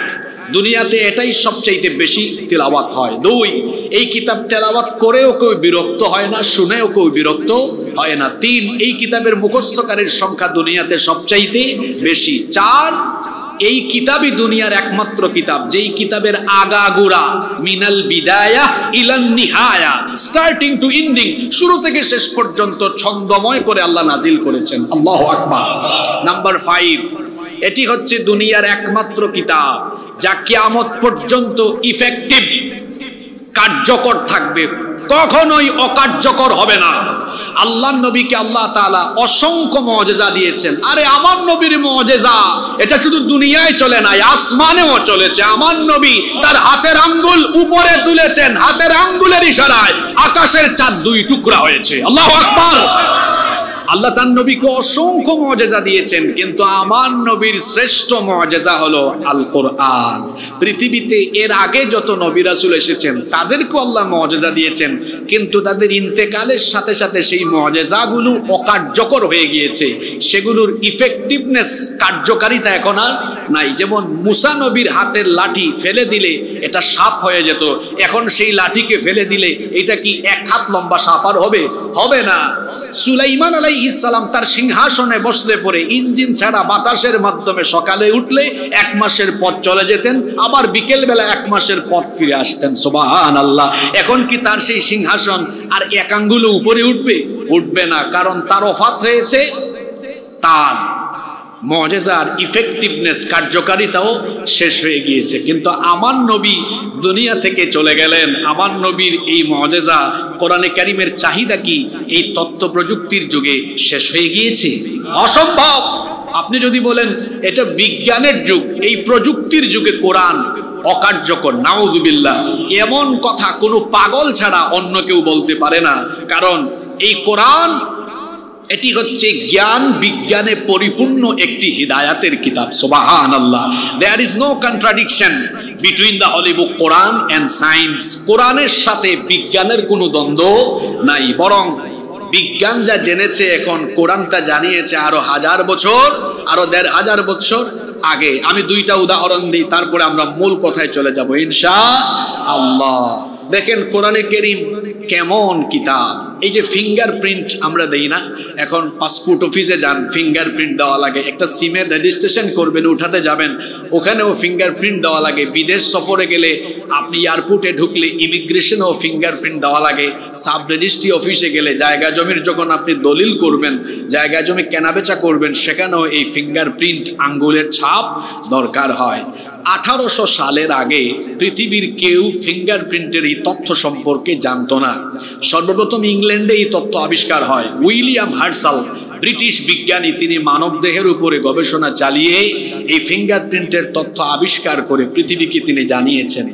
দুনিয়াতে এটাই সবচাইতে বেশি তেলাওয়াত হয়। 2, এই কিতাব তেলাওয়াত করেও কেউ বিরক্ত হয় না, শুনেও কেউ বিরক্ত হয় না। 3, এই কিতাবের মুখস্থকারীর সংখ্যা দুনিয়াতে সবচাইতে বেশি। 4, এই কিতাবই দুনিয়ার একমাত্র কিতাব যেই কিতাবের আগাগোড়া মিনাল বিদায়া ইলান নিহায়া, স্টার্টিং টু এন্ডিং, শুরু থেকে শেষ পর্যন্ত ছন্দময় করে আল্লাহ নাজিল করেছেন। আল্লাহু আকবার। নাম্বার 5, এটি হচ্ছে দুনিয়ার একমাত্র কিতাব যা কিয়ামত পর্যন্ত ইফেক্টিভ, কার্যকর থাকবে, কখনোই অকার্যকর হবে না। আল্লাহর নবীকে আল্লাহ তাআলা অসংখ্য মুআজিজা দিয়েছেন। আরে আমার নবীর মুআজিজা এটা শুধু দুনিয়ায় চলে নাই, আসমানেও চলেছে। আমার নবী তার হাতের আঙ্গুল উপরে তুলেছেন, হাতের আঙ্গুলের ইশারায় আকাশের চাঁদ 2 টুকরা হয়েছে। আল্লাহু আকবার। আল্লাহ তার নবীকে অসংখ্য মুআজিজা দিয়েছেন, কিন্তু আমার নবীর শ্রেষ্ঠ মুআজিজা হলো আল কোরআন। পৃথিবীতে এর আগে যত নবী রাসূল এসেছেন তাদেরকে আল্লাহ মুআজিজা দিয়েছেন, কিন্তু তাদের ইন্তেকালের সাথে সাথে সেই মুআজিজাগুলো অকার্যকর হয়ে গিয়েছে, সেগুলোর ইফেক্টিভনেস, কার্যকারিতা এখন আর নাই। যেমন মুসা নবীর হাতের লাঠি ফেলে দিলে এটা সাপ হয়ে যেত, এখন সেই লাঠিকে ফেলে দিলে এটা কি 1 হাত লম্বা সাপ আর হবে? হবে না। সুলাইমান আলাইহিস সালাম তার সিংহাসনে বসলে পরে ইঞ্জিন ছাড়া বাতাসের মাধ্যমে সকালে উঠলে 1 মাসের পথ চলে যেতেন, আবার বিকেল বেলা 1 মাসের পথ ফিরে আসতেন। সুবহানাল্লাহ। এখন কি তার সেই সিংহাসন আর 1 আঙ্গুল উপরে উঠবে? উঠবে না, কারণ তার ওফাত হয়েছে। তার মুআজিজার ইফেক্টিভনেস, কার্যকারিতাও শেষ হয়ে গিয়েছে। কিন্তু আমার নবী দুনিয়া থেকে চলে গেলেন, আমার নবীর এই মুআজিজা, কোরআনে কারীমের চাহিদা কি এই তথ্য প্রযুক্তির যুগে শেষ হয়ে গিয়েছে? অসম্ভব। আপনি যদি বলেন এটা বিজ্ঞানের যুগ, এই প্রযুক্তির যুগে কোরআন অকার্যকর, নাউযুবিল্লাহ, এমন কথা কোনো পাগল ছাড়া অন্য কেউ বলতে পারে না। কারণ এই কোরআন এটি হচ্ছে জ্ঞান বিজ্ঞানে পরিপূর্ণ একটি হিদায়াতের কিতাব। সুবহানাল্লাহ। There is no contradiction between the holy book Quran and science. কোরআনের সাথে বিজ্ঞানের কোনো দ্বন্দ্ব নাই, বরং বিজ্ঞান যা জেনেছে এখন কোরআন তা জানিয়েছে আরো 1000 বছর, আরো 1500 বছর আগে। আমি 2টা উদাহরণ দিই, তারপরে আমরা মূল কথায় চলে যাব ইনশাআল্লাহ। দেখেন কোরআনে কারীম কেমন কিতাব। এই যে ফিঙ্গারপ্রিন্ট আমরা দেই না, এখন পাসপোর্ট অফিসে যান, ফিঙ্গারপ্রিন্ট দেওয়া লাগে। একটা সিমের রেজিস্ট্রেশন করবেন, উঠাতে যাবেন, ওখানেও ফিঙ্গারপ্রিন্ট দেওয়া লাগে। বিদেশ সফরে গেলে আপনি এয়ারপোর্টে ঢুকলে ইমিগ্রেশনেও ফিঙ্গারপ্রিন্ট দেওয়া লাগে। সাব রেজিস্ট্রি অফিসে গেলে, জায়গা জমির যখন আপনি দলিল করবেন, জায়গা জমি কেনাবেচা করবেন, সেখানেও এই ফিঙ্গারপ্রিন্ট, আঙ্গুলের ছাপ দরকার হয়। 1800 সালের আগে পৃথিবীর কেউ ফিঙ্গারপ্রিন্টের এই তথ্য সম্পর্কে জানতো না। সর্বপ্রথম ইংল্যান্ডে এই তথ্য আবিষ্কার হয়। উইলিয়াম হার্সাল, ব্রিটিশ বিজ্ঞানী, তিনি মানবদেহের উপরে গবেষণা চালিয়ে এই ফিঙ্গারপ্রিন্টের তথ্য আবিষ্কার করে পৃথিবীকে তিনি জানিয়েছেন।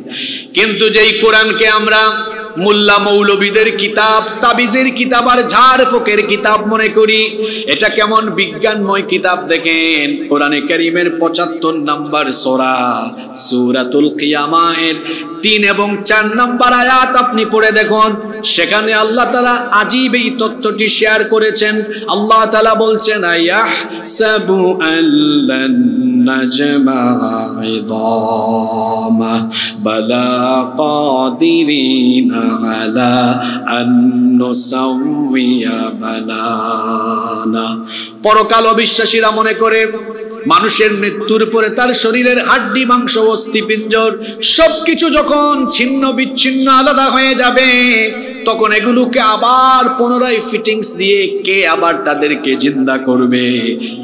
কিন্তু যেই কোরআনকে আমরা মোল্লা মৌলবীদের কিতাব, তাবিজের কিতাব আর ঝাড়ফুঁকের কিতাব মনে করি, এটা কেমন বিজ্ঞানময় কিতাব দেখেন। কোরআনে কারীমের 75 নম্বর সূরা সূরাতুল কিয়ামা এর 3 এবং 4 নম্বর আয়াত আপনি পড়ে দেখুন, সেখানে আল্লাহ তাআলা আজীব এই তথ্যটি শেয়ার করেছেন। আল্লাহ তাআলা বলছেন, আয়াহসাবু আল্লান নাজমা ইদামা বালা কাদিরিনা আলা আন নুসাউইয়া বানানা। পরকাল অবিশ্বাসীরা মনে করে মানুষের মৃত্যুর পরে তার শরীরের হাড্ডি, মাংস, অস্থি, পিঞ্জর সবকিছু যখন ছিন্ন বিচ্ছিন্ন আলাদা হয়ে যাবে, তখন এগুলোকে আবার পুনরায় ফিটিংস দিয়ে কে আবার তাদেরকে জিন্দা করবে?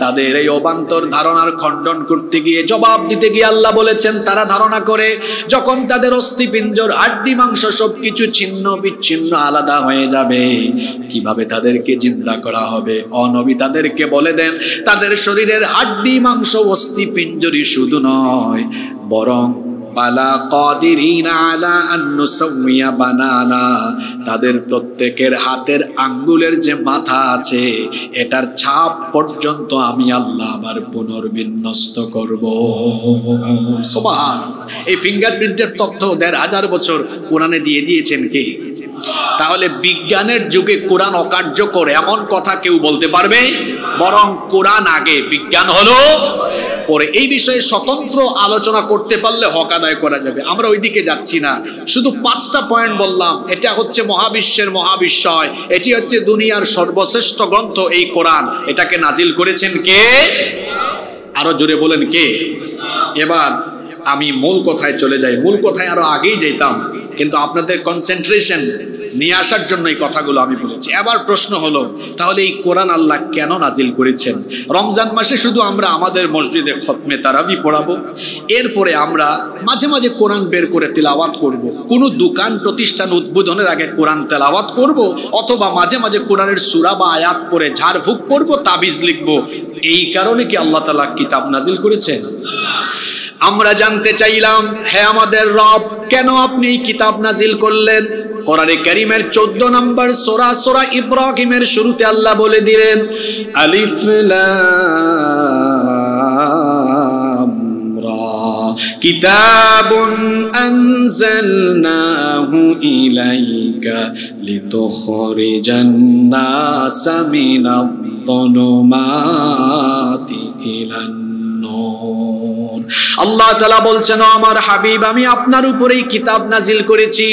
তাদের এই অবান্তর ধারণার খণ্ডন করতে গিয়ে, জবাব দিতে গিয়ে আল্লাহ বলেছেন, তারা ধারণা করে যখন তাদের অস্থিপিঞ্জর, হাড্ডি মাংস সবকিছু ছিন্ন বিচ্ছিন্ন আলাদা হয়ে যাবে, কিভাবে তাদেরকে জিন্দা করা হবে? নবী তাদেরকে বলে দেন, তাদের শরীরের হাড্ডি মাংস অস্থিপিঞ্জরই শুধু নয়, বরং বালা কাদিরিনা আলা আন নুসাউইয়া বানানা, তাদের প্রত্যেকের হাতের আঙ্গুলের যে মাথা আছে এটার ছাপ পর্যন্ত আমি আল্লাহ আবার পুনর্বিন্যস্ত করব। সুবহানাল্লাহ। এই ফিঙ্গারপ্রিন্টের তথ্য ১৫০০ বছর কোরআনে দিয়ে দিয়েছেন কে? তাহলে বিজ্ঞানের যুগে কোরআন অকার্যকর এমন কথা কেউ বলতে পারবে? বরং কোরআন আগে, বিজ্ঞান হলো পরে। এই বিষয়ে স্বতন্ত্র আলোচনা করতে পারলে হক আদায় করা যাবে। আমরা ওইদিকে যাচ্ছি না, শুধু 5টা পয়েন্ট বললাম। এটা হচ্ছে মহাবিশ্বের মহাবিশ্বয়, এটি হচ্ছে দুনিয়ার সর্বশ্রেষ্ঠ গ্রন্থ এই কোরআন। এটাকে নাজিল করেছেন কে? আরো জোরে বলেন কে? এবার আমি মূল কথায় চলে যাই। মূল কথায় আরো আগেই যেতাম, কিন্তু আপনাদের কনসেন্ট্রেশন নিয়ে আসার জন্য এই কথাগুলো আমি বলেছি। এবার প্রশ্ন হলো, তাহলে এই কোরআন আল্লাহ কেন নাজিল করেছেন? রমজান মাসে শুধু আমরা আমাদের মসজিদে খতমে তারাবি পড়াবো, এরপরে আমরা মাঝে মাঝে কোরআন বের করে তেলাওয়াত করব। কোনো দোকান প্রতিষ্ঠান উদ্বোধনের আগে কোরআন তেলাওয়াত করব, অথবা মাঝে মাঝে কোরআনের সূরা বা আয়াত পড়ে ঝাড়ফুঁক করব, তাবিজ লিখব। এই কারণে কি আল্লাহ তাআলা কিতাব নাজিল করেছেন? আমরা জানতে চাইলাম, হে আমাদের রব, কেন আপনি কিতাব নাজিল করলেন? কোরআনে কারীমের 14 নম্বর সূরা, সূরা ইব্রাহিমের শুরুতে আল্লাহ বলে দিলেন, আলিফ লাম রা কিতাবুন আনজালনাহু ইলাইকা লিতুখরিজান নাসা মিনাদ-দুলুমাতি ইলান নূর। আল্লাহ তাআলা বলছেন, আমার হাবিব, আমি আপনার উপরেই কিতাব নাজিল করেছি।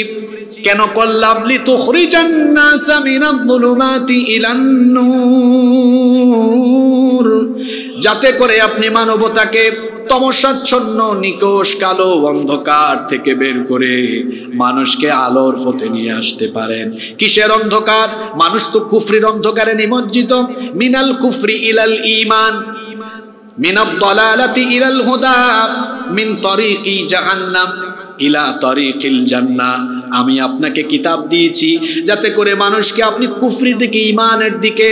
কেন করলাম? লিতুখরিজান নাসা মিনাদ-দুলুমাতি ইলান নূর, যাতে করে আপনি মানবতাকে তমসাচ্ছন্ন নিকষ কালো অন্ধকার থেকে বের করে মানুষকে আলোর পথে নিয়ে আসতে পারেন। কিসের অন্ধকার? মানুষ তো কুফরির অন্ধকারে নিমজ্জিত। মিনাল কুফরি ইলাল ঈমান, মিনাদ দালালাতি ইলাল হুদা, মিন তরিকি জাহান্নাম ইলা তরিকিল জান্নাহ। আমি আপনাকে কিতাব দিয়েছি যাতে করে মানুষকে আপনি কুফরি থেকে ঈমানের দিকে,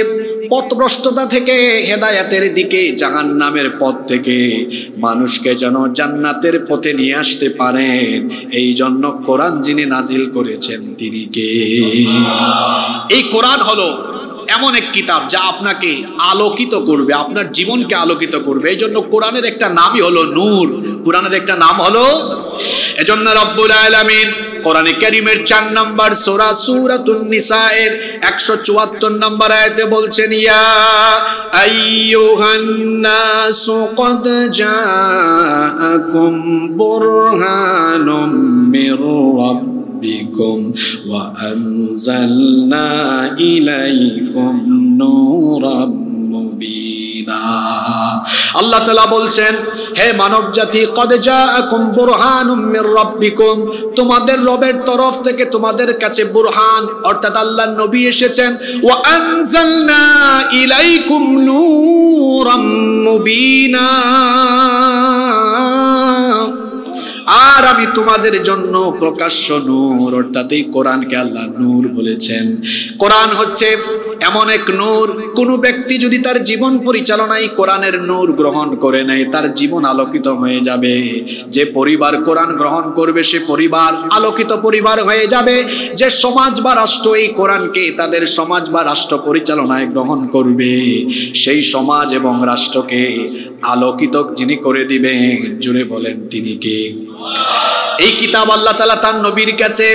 পথভ্রষ্টতা থেকে হেদায়েতের দিকে, জাহান্নামের পথ থেকে মানুষকে যেন জান্নাতের পথে নিয়ে আসতে পারেন। এই জন্য কোরআন যিনি নাজিল করেছেন তিনি কে? এই কোরআন হলো এমন এক কিতাব যা আপনাকে আলোকিত করবে, আপনার জীবনকে আলোকিত করবে। এই জন্য কোরআনের একটা নামই হলো নূর, কোরআনের একটা নাম হলো। এজন্য রব্বুল আলামিন কোরআনে কারীমের 4 নম্বর সূরা, সূরাতুন নিসা এর 174 নম্বর আয়াতে বলছেন, ইয়া আইয়ুহান নাসু ক্বাদ জাআকুম বুরহানুম মির রাব্বিকুম ওয়া আনজালনা ইলাইকুম নূরাম মুবিনা। আল্লাহ তাআলা বলছেন, হে মানব জাতি, ক্বাদ জাআকুম বুরহানুম মির রাব্বিকুম, তোমাদের রবের তরফ থেকে তোমাদের কাছে বুরহান অর্থাৎ আল্লাহর নবী এসেছেন। ওয়া আনজালনা ইলাইকুম নূরাম মুবিনা, আর আমি তোমাদের জন্য প্রকাশ্য নূর, অর্থাৎ এই কোরআনকে আল্লাহ নূর বলেছেন। কোরআন হচ্ছে এমন এক নূর, কোন ব্যক্তি যদি তার জীবন পরিচালনায় কোরআনের নূর গ্রহণ করে নেয়, তার জীবন আলোকিত হয়ে যাবে। যে পরিবার কোরআন গ্রহণ করবে সে পরিবার আলোকিত পরিবার হয়ে যাবে। যে সমাজ বা রাষ্ট্র এই কোরআনকে তাদের সমাজ বা রাষ্ট্র পরিচালনায় গ্রহণ করবে, সেই সমাজ এবং রাষ্ট্রকে আলোকিত যিনি করে দিবেন, জুড়ে বলেন তিনি কে? এই কিতাব আল্লাহ তাআলা তার নবীর কাছে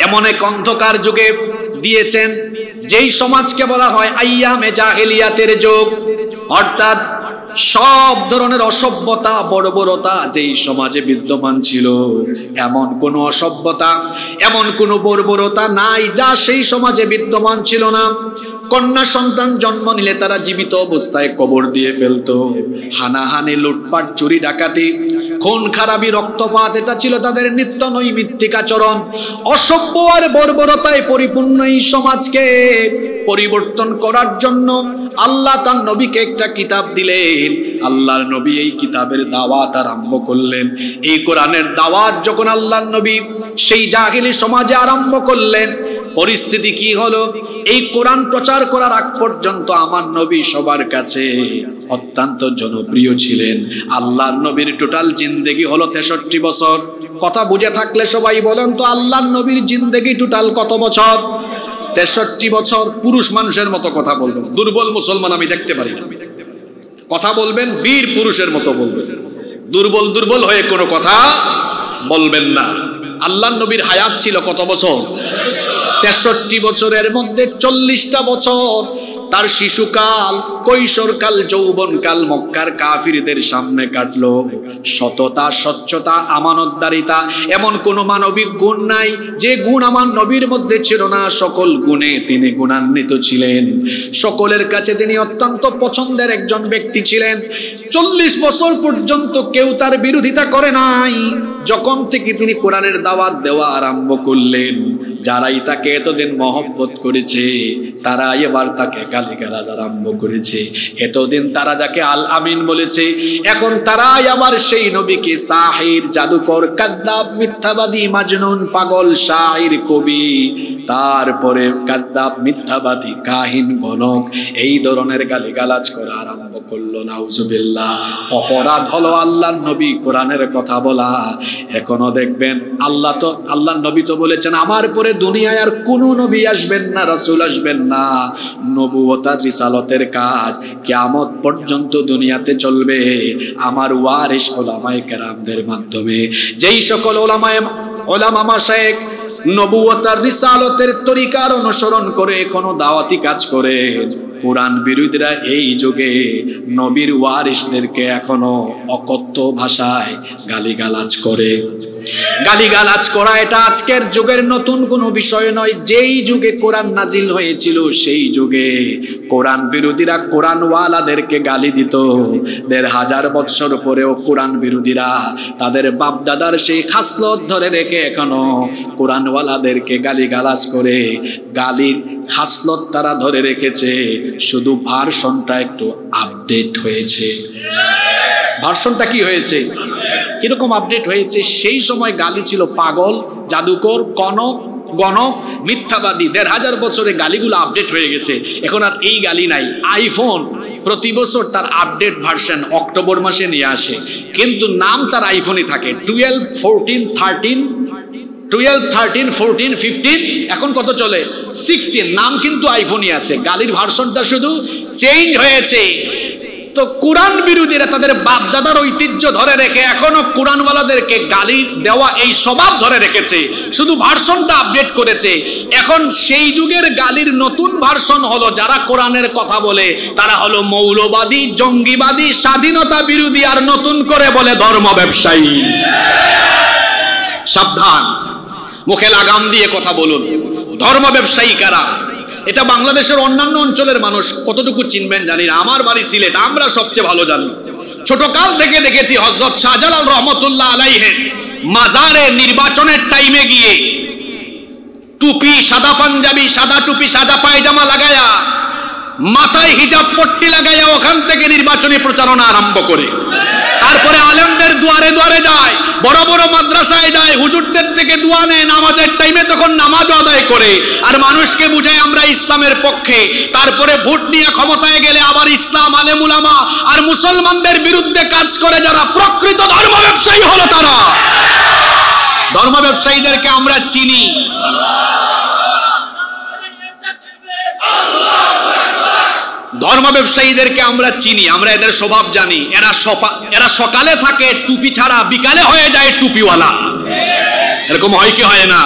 এমন এক অন্ধকার যুগে দিয়েছেন, যেই সমাজকে বলা হয় আইয়ামে জাহেলিয়াতের যুগ, অর্থাৎ সব ধরনের অসভ্যতা, বর্বরতা যেই সমাজে বিদ্যমান ছিল, এমন কোনো অসভ্যতা, এমন কোনো বর্বরতা নাই যা সেই সমাজে বিদ্যমান ছিল না। কন্যা সন্তান জন্ম নিলে তারা জীবিত অবস্থায় কবর দিয়ে ফেলতো। হানাহানি, লুটপাট, চুরি ডাকাতি, খুন খারাপি রক্তপাত এটা ছিল তাদের নিত্য নৈমিত্তিক আচরণ। অসভ্য আর বর্বরতায় পরিপূর্ণ এই সমাজকে পরিবর্তন করার জন্য আল্লাহ তার নবীকে একটা কিতাব দিলেন। আল্লাহর নবী এই কিতাবের দাওয়াত আরম্ভ করলেন। এই কোরআনের দাওয়াত যখন আল্লাহর নবী সেই জাহিলি সমাজে আরম্ভ করলেন, পরিস্থিতি কি হলো? এই কোরআন প্রচার করার আগ পর্যন্ত আমার নবী সবার কাছে অত্যন্ত জনপ্রিয় ছিলেন। আল্লাহর নবীর টোটাল জিন্দেগি হলো 63 বছর। কথা বুঝে থাকলে সবাই বলেন তো, আল্লাহর নবীর জিন্দেগি টোটাল কত বছর? 63 বছর। পুরুষ মানুষের মতো কথা বলবেন, দুর্বল মুসলমান আমি দেখতে পারি না। কথা বলবেন বীর পুরুষের মতো বলবেন, দুর্বল দুর্বল হয়ে কোনো কথা বলবেন না। আল্লাহর নবীর হায়াত ছিল কত বছর? 63 বছরের মধ্যে 40টা বছর তার শিশুকাল, কৈশোরকাল, যৌবনকাল মক্কার কাফিরদের সামনে কাটলো। সততা, স্বচ্ছতা, আমানতদারিতা, এমন কোন মানবিক গুণ নাই যে গুণ আমার নবীর মধ্যে ছিল না। সকল গুণে তিনি গুণান্বিত ছিলেন। সকলের কাছে তিনি অত্যন্ত পছন্দের একজন ব্যক্তি ছিলেন। 40 বছর পর্যন্ত কেউ তার বিরোধিতা করে নাই। যখন থেকে তিনি কোরআনের দাওয়াত দেওয়া আরম্ভ করলেন, যারাই তাকে এতদিন মহব্বত করেছে তারাই এবার তাকে গালিগালাজ আরম্ভ করেছে। এতদিন তারা যাকে আল আমিন বলেছে, এখন তারাই আবার সেই নবীকে সাহির, জাদুকর, কাদ্দাব, মিথ্যাবাদী, মাজনুন, পাগল, শাইর, কবি, তারপরে কাদ্দাব, মিথ্যাবাদী, কাহিন, গণক, এই ধরনের গালিগালাজ করা আরম্ভ করলো। নাউজুবিল্লাহ। অপরাধ হলো আল্লাহর নবী কোরআনের কথা বলা। এখনো দেখবেন আল্লাহর নবী তো বলেছেন, আমার পরে দুনিয়ায় আর কোনো নবী আসবেন না, রাসূল আসবেন না। নবুয়ত আর রিসালতের কাজ কিয়ামত পর্যন্ত দুনিয়াতে চলবে আমার ওয়ারিস উলামায়ে কেরামদের মাধ্যমে। যেই সকল উলামা মাশায়েখ নবুয়ত আর রিসালতের তরিকার অনুসরণ করে এখনো দাওয়াতি কাজ করে, কোরআন বিরোধীরা এই যুগে নবীর ওয়ারিসদেরকে এখনো অকথ্য ভাষায় গালিগালাজ করে। গালিগালাজ করা এটা আজকের যুগের নতুন কোনো বিষয় নয়। যেই যুগে কোরআন নাজিল হয়েছিল সেই যুগে কোরআন বিরোধীরা কোরআনওয়ালাদেরকে গালি দিত। 1500 বছর পরেও কোরআন বিরোধীরা তাদের বাপদাদার সেই খাসলত ধরে রেখে এখনো কোরআনওয়ালাদেরকে গালিগালাজ করে। গালির খাসলত তারা ধরে রেখেছে, শুধু ভার্সনটা একটু আপডেট হয়েছে। ভার্সনটা কি হয়েছে? কিরকম আপডেট হয়েছে? সেই সময় গালি ছিল পাগল, জাদুকর, গণক, মিথ্যাবাদী। 1500 বছরে গালিগুলো আপডেট হয়ে গেছে। এখন আর এই গালি নাই। আইফোন প্রতি বছর তার আপডেট ভার্সন অক্টোবর মাসে নিয়ে আসে, কিন্তু নাম তার আইফোনই থাকে। 12, 14, 13, 14, 15, এখন কত চলে? 16। নাম কিন্তু আইফোনই আছে, গালির ভার্সনটা শুধু চেঞ্জ হয়েছে। তো কোরআন বিরোধীরা তাদের বাপ দাদার ঐতিহ্য ধরে রেখে এখনো কোরআনওয়ালাদেরকে গালি দেওয়া এই স্বভাব ধরে রেখেছে, শুধু ভার্সনটা আপডেট করেছে। এখন সেই যুগের গালির নতুন ভার্সন হলো, যারা কোরআনের কথা বলে তারা হলো মৌলবাদী, জঙ্গিবাদী, স্বাধীনতা বিরোধী, আর নতুন করে বলে ধর্ম ব্যবসায়ী। সাবধান, মুখে লাগাম দিয়ে কথা বলুন। ধর্ম ব্যবসায়ী কারা? এটা বাংলাদেশের অন্যান্য অঞ্চলের মানুষ কতটুকু চিনবেন জানি না। আমার বাড়ি সিলেট, আমরা সবচেয়ে ভালো জানি। ছোটকাল থেকে দেখেছি হযরত শাহজালাল রহমতুল্লাহ আলাইহির মাজারে নির্বাচনের টাইমে গিয়ে টুপি, সাদা পাঞ্জাবি, সাদা টুপি, সাদা পায়জামা লাগায়া, মাথায় হিজাব পট্টি লাগায়া ওখান থেকে নির্বাচনী প্রচারণা আরম্ভ করে। তারপরে আলেমদের দুয়ারে দুয়ারে যায়, বড় বড় মাদ্রাসায় যায়, হুজুরদের থেকে দোয়া নেয়, নামাজের টাইমে তখন নামাজ আদায় করে আর মানুষকে বুঝায় আমরা ইসলামের পক্ষে। তারপরে ভোট নিয়ে ক্ষমতায় গেলে আবার ইসলাম, আলেম উলামা আর মুসলমানদের বিরুদ্ধে কাজ করে। যারা প্রকৃত ধর্ম ব্যবসায়ী হলো তারা। ধর্ম ব্যবসায়ীদেরকে আমরা চিনি। ধর্ম ব্যবসায়ীদেরকে আমরা চিনি, আমরা এদের স্বভাব জানি। এরা সকালে থাকে টুপি ছাড়া, বিকালে হয়ে যায় টুপিওয়ালা। এরকম হয় কি হয় না?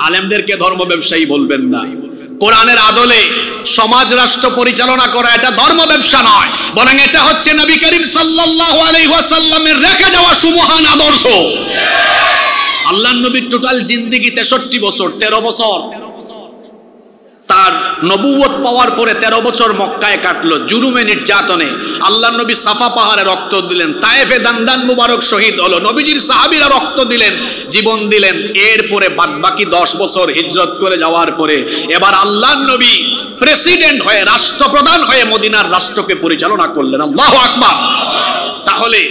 আলেমদেরকে ধর্ম ব্যবসায়ী বলবেন না। কোরআনের আদলে সমাজ রাষ্ট্র পরিচালনা করা এটা ধর্ম ব্যবসা নয়, বরং এটা হচ্ছে নবী করিম সাল্লাল্লাহু আলাইহি ওয়াসাল্লামের রেখে যাওয়া সুমহান আদর্শ। আল্লাহর নবীর টোটাল জিন্দেগি 63 বছর, 13 বছর তার নবুয়ত পাওয়ার পরে 13 বছর মক্কায় কাটলো জুলুমে নির্যাতনে। আল্লাহর নবী সাফা পাহাড়ে রক্ত দিলেন, তায়েফে দান্দান মুবারক শহীদ হলো, নবীজির সাহাবীরা রক্ত দিলেন, জীবন দিলেন। এরপরে বাদবাকি 10 বছর হিজরত করে যাওয়ার পরে এবার আল্লাহর নবী প্রেসিডেন্ট হয়ে, রাষ্ট্রপ্রধান হয়ে মদিনার রাষ্ট্রকে পরিচালনা করলেন। আল্লাহু আকবার। তাহলে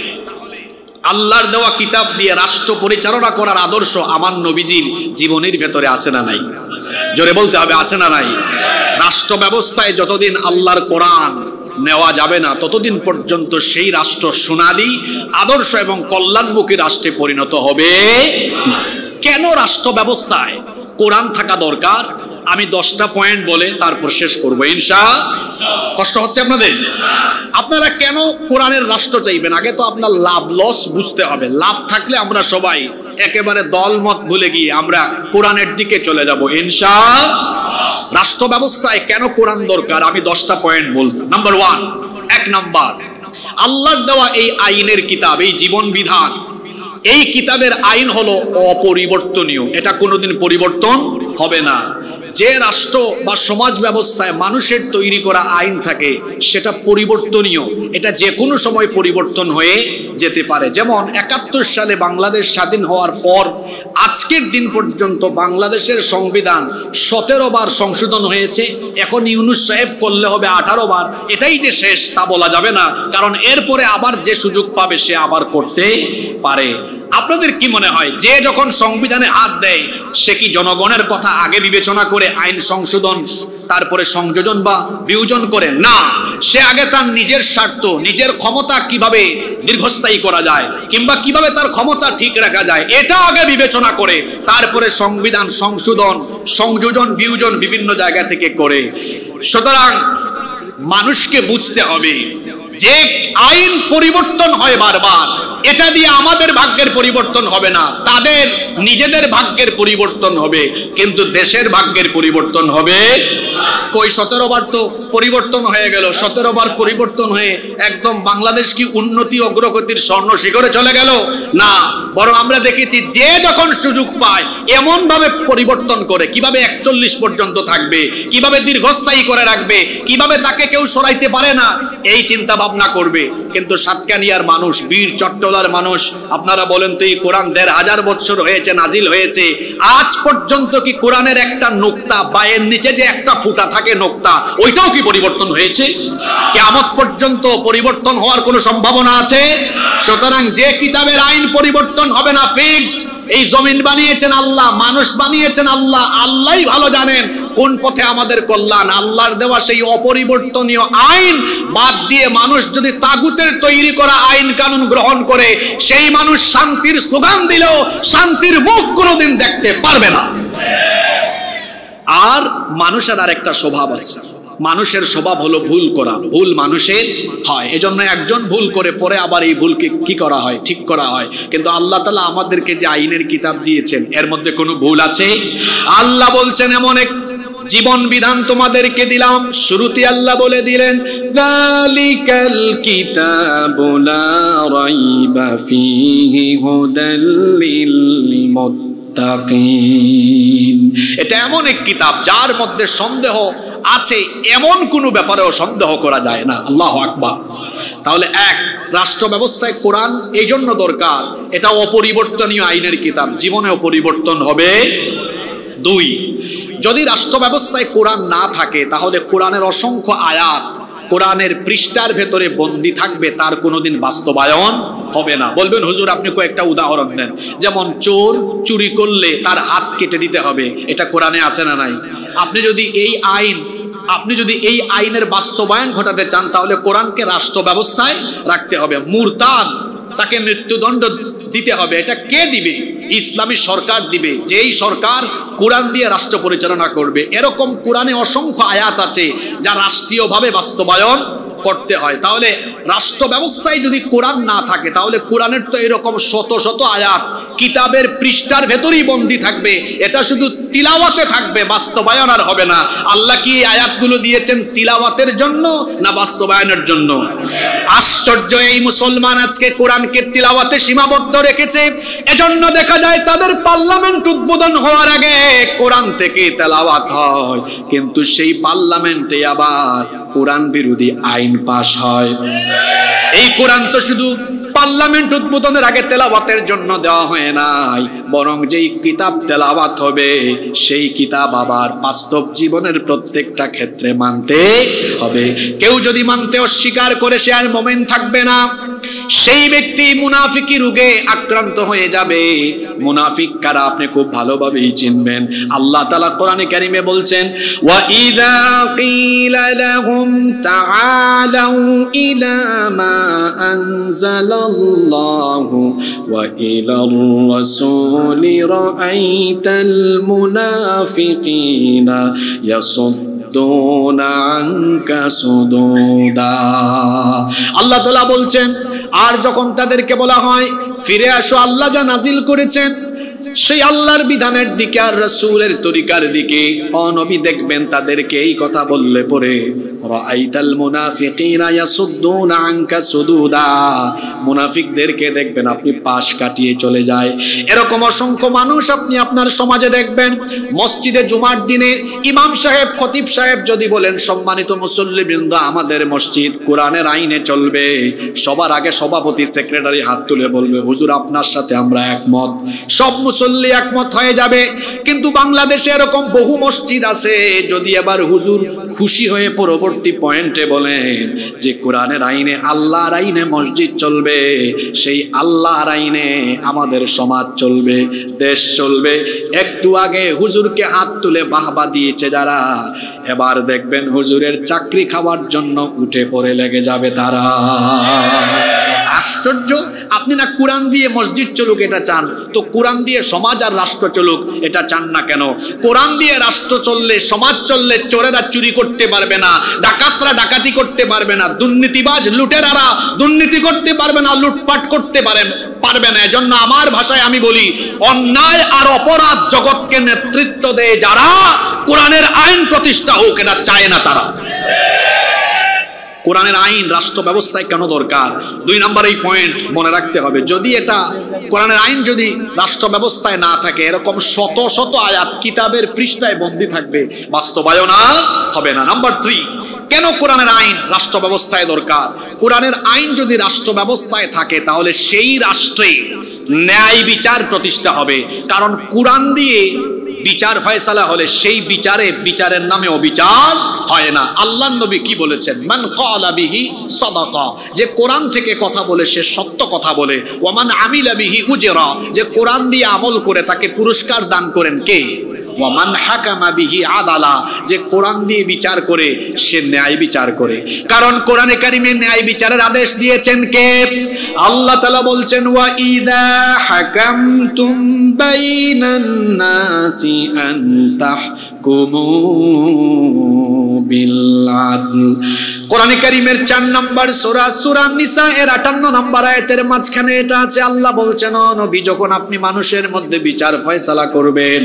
আল্লাহর দেওয়া কিতাব দিয়ে রাষ্ট্র পরিচালনা করার আদর্শ আমার নবীজির জীবনের ভেতরে আছে না নাই? জোরে বলতে হবে, আছে না নাই? রাষ্ট্র ব্যবস্থায় যতদিন আল্লাহর কোরআন নেওয়া যাবে না ততদিন পর্যন্ত সেই রাষ্ট্র সোনালী আদর্শ এবং কল্যাণমুখী রাষ্ট্রে পরিণত হবে না। কেন রাষ্ট্র ব্যবস্থায় কোরআন থাকা দরকার? আমি 10টা পয়েন্ট বলে তারপর শেষ করবো ইনশাআল্লাহ। কষ্ট হচ্ছে আপনাদের? আপনারা কেন কোরআনের রাষ্ট্র চাইবেন? আগে তো আপনার লাভ লস বুঝতে হবে। লাভ থাকলে আমরা সবাই একেবারে দলমত ভুলে গিয়ে আমরা কোরআনের দিকে চলে যাব ইনশাআল্লাহ। রাষ্ট্র ব্যবস্থায় কেন কোরআন দরকার আমি 10টা পয়েন্ট বলবো। নাম্বার 1, 1 নাম্বার, আল্লাহর দেওয়া এই আইনের কিতাব, এই জীবন বিধান, এই কিতাবের আইন হলো অপরিবর্তনীয়, এটা কোনোদিন পরিবর্তন হবে না। যে রাষ্ট্র বা সমাজ ব্যবস্থায় মানুষের তৈরি করা আইন থাকে সেটা পরিবর্তনীয়, এটা যে কোনো সময় পরিবর্তন হয়ে যেতে পারে। যেমন 71 সালে বাংলাদেশ স্বাধীন হওয়ার পর আজকের দিন পর্যন্ত বাংলাদেশের সংবিধান 17 বার সংশোধন হয়েছে। এখন ইউনূস সাহেব করলে হবে 18 বার। এটাই যে শেষ তা বলা যাবে না, কারণ এরপরে আবার যে সুযোগ পাবে সে আবার করতে পারে। আপনাদের কি মনে হয় যে যখন সংবিধানে হাত দেয় সে কি জনগণের কথা আগে বিবেচনা করে আইন সংশোধন তারপরে সংযোজন বা বিয়োজন করে? না, সে আগে তার নিজের স্বার্থ, নিজের ক্ষমতা কিভাবে দীর্ঘস্থায়ী করা যায় কিংবা কিভাবে তার ক্ষমতা ঠিক রাখা যায় এটা আগে বিবেচনা করে তারপরে সংবিধান সংশোধন, সংযোজন, বিয়োজন বিভিন্ন জায়গা থেকে করে। সুতরাং মানুষকে বুঝতে হবে যে আইন পরিবর্তন হয় বারবার, এটা দিয়ে আমাদের ভাগ্যের পরিবর্তন হবে না, তাদের নিজেদের ভাগ্যের পরিবর্তন হবে, কিন্তু দেশের ভাগ্যের পরিবর্তন হবে। কই 17 বার তো পরিবর্তন হয়ে গেল, 17 বার পরিবর্তন হয়ে একদম বাংলাদেশ কি উন্নতি অগ্রগতির স্বর্ণ শিখরে চলে গেল? না, বরং আমরা দেখেছি যে যখন সুযোগ পায় এমন ভাবে পরিবর্তন করে, কিভাবে 41 পর্যন্ত থাকবে, কিভাবে দীর্ঘস্থায়ী করে রাখবে, কিভাবে তাকে কেউ সরাইতে পারে না, এই চিন্তা ভাবনা করবে। কিন্তু সাতকানিয়ার মানুষ, বীর চট্টলার মানুষ, আপনারা বলেন তো এই কোরআন 1500 বছর হয়েছে নাজিল হয়েছে, আজ পর্যন্ত কি কোরআনের একটা নোক্তা বা এর নিচে যে একটা ফুটা থাকে নোক্তা, ওইটাও কি পরিবর্তন হয়েছে? কিয়ামত পর্যন্ত পরিবর্তন হওয়ার কোনো সম্ভাবনা আছে? সুতরাং যে কিতাবের আইন পরিবর্তন হবে না, ফিক্সড। এই জমিন বানিয়েছেন আল্লাহ, মানুষ বানিয়েছেন আল্লাহ, আল্লাহই ভালো জানেন কোন পথে আমাদের কল্যাণ। আল্লাহর দেওয়া সেই অপরিবর্তনীয় আইন বাদ দিয়ে মানুষ যদি তাগুতের তৈরি করা আইন কানুন গ্রহণ করে, সেই মানুষ শান্তির স্লোগান দিলেও শান্তির মুখ কোনোদিন দেখতে পারবে না। আর মানুষের আর একটা স্বভাব আছে, মানুষের স্বভাব হলো ভুল করা। ভুল মানুষের হয়, এজন্য একজন ভুল করে পরে আবার এই ভুলকে কি করা হয়? ঠিক করা হয়। কিন্তু আল্লাহ তাআলা আমাদেরকে যে আইনের কিতাব দিয়েছেন এর মধ্যে কোনো ভুল আছে? আল্লাহ বলছেন এমন এক জীবন বিধান তোমাদেরকে দিলাম, শুরুতে আল্লাহ বলে দিলেন যালিকাল কিতাবু লা রাইবা ফীহি হুদাল লিল মুত্তাকিন। এটা এমন এক কিতাব যার মধ্যে সন্দেহ আছে এমন কোনো ব্যাপারেও সন্দেহ করা যায় না। আল্লাহু আকবার। তাহলে এক, রাষ্ট্র ব্যবস্থায় কোরআন এই জন্য দরকার, এটা অপরিবর্তনীয় আইনের কিতাব, জীবনেও পরিবর্তন হবে। 2, যদি রাষ্ট্র ব্যবস্থায় কোরআন না থাকে তাহলে কোরআনের অসংখ্য আয়াত কোরআনের পৃষ্ঠার ভেতরে বন্দী থাকবে, তার কোনোদিন বাস্তবায়ন হবে না। বলবেন হুজুর আপনি কয়েকটা উদাহরণ দেন। যেমন চোর চুরি করলে তার হাত কেটে দিতে হবে, এটা কোরআনে আছে না নাই? আপনি যদি এই আইনের বাস্তবায়ন ঘটাতে চান তাহলে কোরআনকে রাষ্ট্র ব্যবস্থায় রাখতে হবে। মুরতাদ তাকে মৃত্যুদণ্ড দিতে হবে, এটা কে দিবে? ইসলামী সরকার দিবে, যেই সরকার কোরআন দিয়ে রাষ্ট্র পরিচালনা করবে। এরকম কোরআনে অসংখ্য আয়াত আছে যা রাষ্ট্রীয়ভাবে বাস্তবায়ন করতে হয়। তাহলে রাষ্ট্র ব্যবস্থায় যদি কোরআন না থাকে তাহলে কোরআনের তো এরকম শত শত আয়াত কিতাবের পৃষ্ঠার ভেতরেই বন্দী থাকবে, এটা শুধু তিলাওয়াতে থাকবে, বাস্তবায়ন আর হবে না। আল্লাহ কি আয়াতগুলো দিয়েছেন তিলাওয়াতের জন্য না বাস্তবায়নের জন্য? আশ্চর্য, এই মুসলমান আজকে কোরআনকে তিলাওয়াতে সীমাবদ্ধ রেখেছে। এজন্য দেখা যায় তাদের পার্লামেন্ট উদ্বোধন হওয়ার আগে কোরআন থেকে তেলাওয়াত হয়, কিন্তু সেই পার্লামেন্টে আবার কোরআন বিরোধী আইন পাস হয়। এই কোরআন তো শুধু পার্লামেন্ট উদ্বোধনের আগে তেলাওয়াতের জন্য দেওয়া হয় নাই, বরং যেই কিতাব তেলাওয়াত হবে সেই কিতাব আবার বাস্তব জীবনের প্রত্যেকটা ক্ষেত্রে মানতে হবে। কেউ যদি মানতে অস্বীকার করে সে আর মুমিন থাকবে না, সেই ব্যক্তি মুনাফিকি রোগে আক্রান্ত হয়ে যাবে। মুনাফিক কারা আপনি খুব ভালোভাবেই চিনবেন। আল্লাহ তাআলা কোরআনে কারীমে বলছেন, ওয়া ইযা কিলা লাহুম তাআলাউ ইলা মা আনজালাল্লাহু ওয়া ইলার রাসূলি রাআইতাল মুনাফিকিনা ইয়াসুদ্দুনা আনকা সুদুদা। আল্লাহ তাআলা বলছেন, আর যখন তাদেরকে বলা হয় ফিরে আসো আল্লাহ যা নাজিল করেছেন সেই আল্লাহর বিধানের দিকে আর রাসূলের তরিকার দিকে, অনবী দেখবেন তাদেরকে এই কথা বললে পরে রাআইতাল মুনাফিকিনা ইয়াসুদ্দুনা আনকা সুদুদা, মুনাফিকদেরকে দেখবেন আপনি পাশ কাটিয়ে চলে যায়। এরকম অসংখ্য মানুষ আপনি আপনার সমাজে দেখবেন। মসজিদে জুমার দিনে ইমাম সাহেব খতিব সাহেব যদি বলেন, সম্মানিত মুসল্লিবৃন্দ আমাদের মসজিদ কোরআনের আইনে চলবে, সবার আগে সভাপতি সেক্রেটারি হাত তুলে বলবে হুজুর আপনার সাথে আমরা একমত, সব মুসল্লি একমত হয়ে যাবে। কিন্তু বাংলাদেশে এরকম বহু মসজিদ আছে, যদি এবার হুজুর খুশি হয়ে পরবর্তী পয়েন্টে বলেন যে কোরআনের আইনে আল্লাহর আইনে মসজিদ চলবে, সেই আল্লাহর আইনে আমাদের সমাজ চলবে, দেশ চলবে, একটু আগে হুজুরকে হাত তুলে বাহবা দিয়েছে যারা, এবার দেখবেন হুজুরের চাকরি খাওয়ার জন্য উঠে পড়ে লেগে যাবে তারা। আশ্চর্য, আপনি না কোরআন দিয়ে মসজিদ চলুক এটা চান, তো কোরআন দিয়ে সমাজ আর রাষ্ট্র চলুক এটা চান না কেন? কোরআন দিয়ে রাষ্ট্র চললে, সমাজ চললে চোরেরা চুরি করতে পারবে না, ডাকাতরা ডাকাতি করতে পারবে না, দুর্নীতিবাজ লুটেরারা দুর্নীতি করতে পারবে না, লুটপাট করতে পারবে না। এজন্য আমার ভাষায় আমি বলি, অন্যায় আর অপরাধ জগৎকে নেতৃত্ব দেয় যারা, কোরআনের আইন প্রতিষ্ঠা হোক এটা চায় না তারা। কোরআনের আইন রাষ্ট্র ব্যবস্থায় কেন দরকার? 2 নম্বর এই পয়েন্ট মনে রাখতে হবে। যদি এটা কোরআনের আইন যদি রাষ্ট্র ব্যবস্থায় না থাকে, এরকম শত শত আয়াত কিতাবের পৃষ্ঠায় বন্দী থাকবে, বাস্তবায়ন হবে না। নাম্বার 3, কেন কোরআনের আইন রাষ্ট্র ব্যবস্থায় দরকার? কোরআনের আইন যদি রাষ্ট্র ব্যবস্থায় থাকে তাহলে সেই রাষ্ট্রে ন্যায় বিচার প্রতিষ্ঠা হবে। কারণ কোরআন দিয়ে বিচার ফয়সালা হলে সেই বিচারের নামে অবিচার হয় না। আল্লাহর নবী কি বলেছেন? মান ক্বালা বিহি সাদাকা, যে কোরআন থেকে কথা বলে সে সত্য কথা বলে। ওয়া মান আমিলা বিহি উজরা, যে কোরআন দিয়ে আমল করে তাকে পুরস্কার দান করেন কে? ওয়া মান হাকামা বিহি আদালা, যে কোরআন দিয়ে বিচার করে সে ন্যায় বিচার করে। কারণ কোরআনে কারিমে ন্যায় বিচারের আদেশ দিয়েছেন কে? আল্লাহ তাআলা বলছেন, ওয়া ইযা হাকামতুম বাইনান নাসি আন তাহকুমু বিল আদল। কোরআনে কারিমের 4 নম্বর সূরা নিসা এর 58 নম্বর আয়াতের মাঝখানে এটা আছে। আল্লাহ বলছেন, ও নবী যখন আপনি মানুষের মধ্যে বিচার ফয়সালা করবেন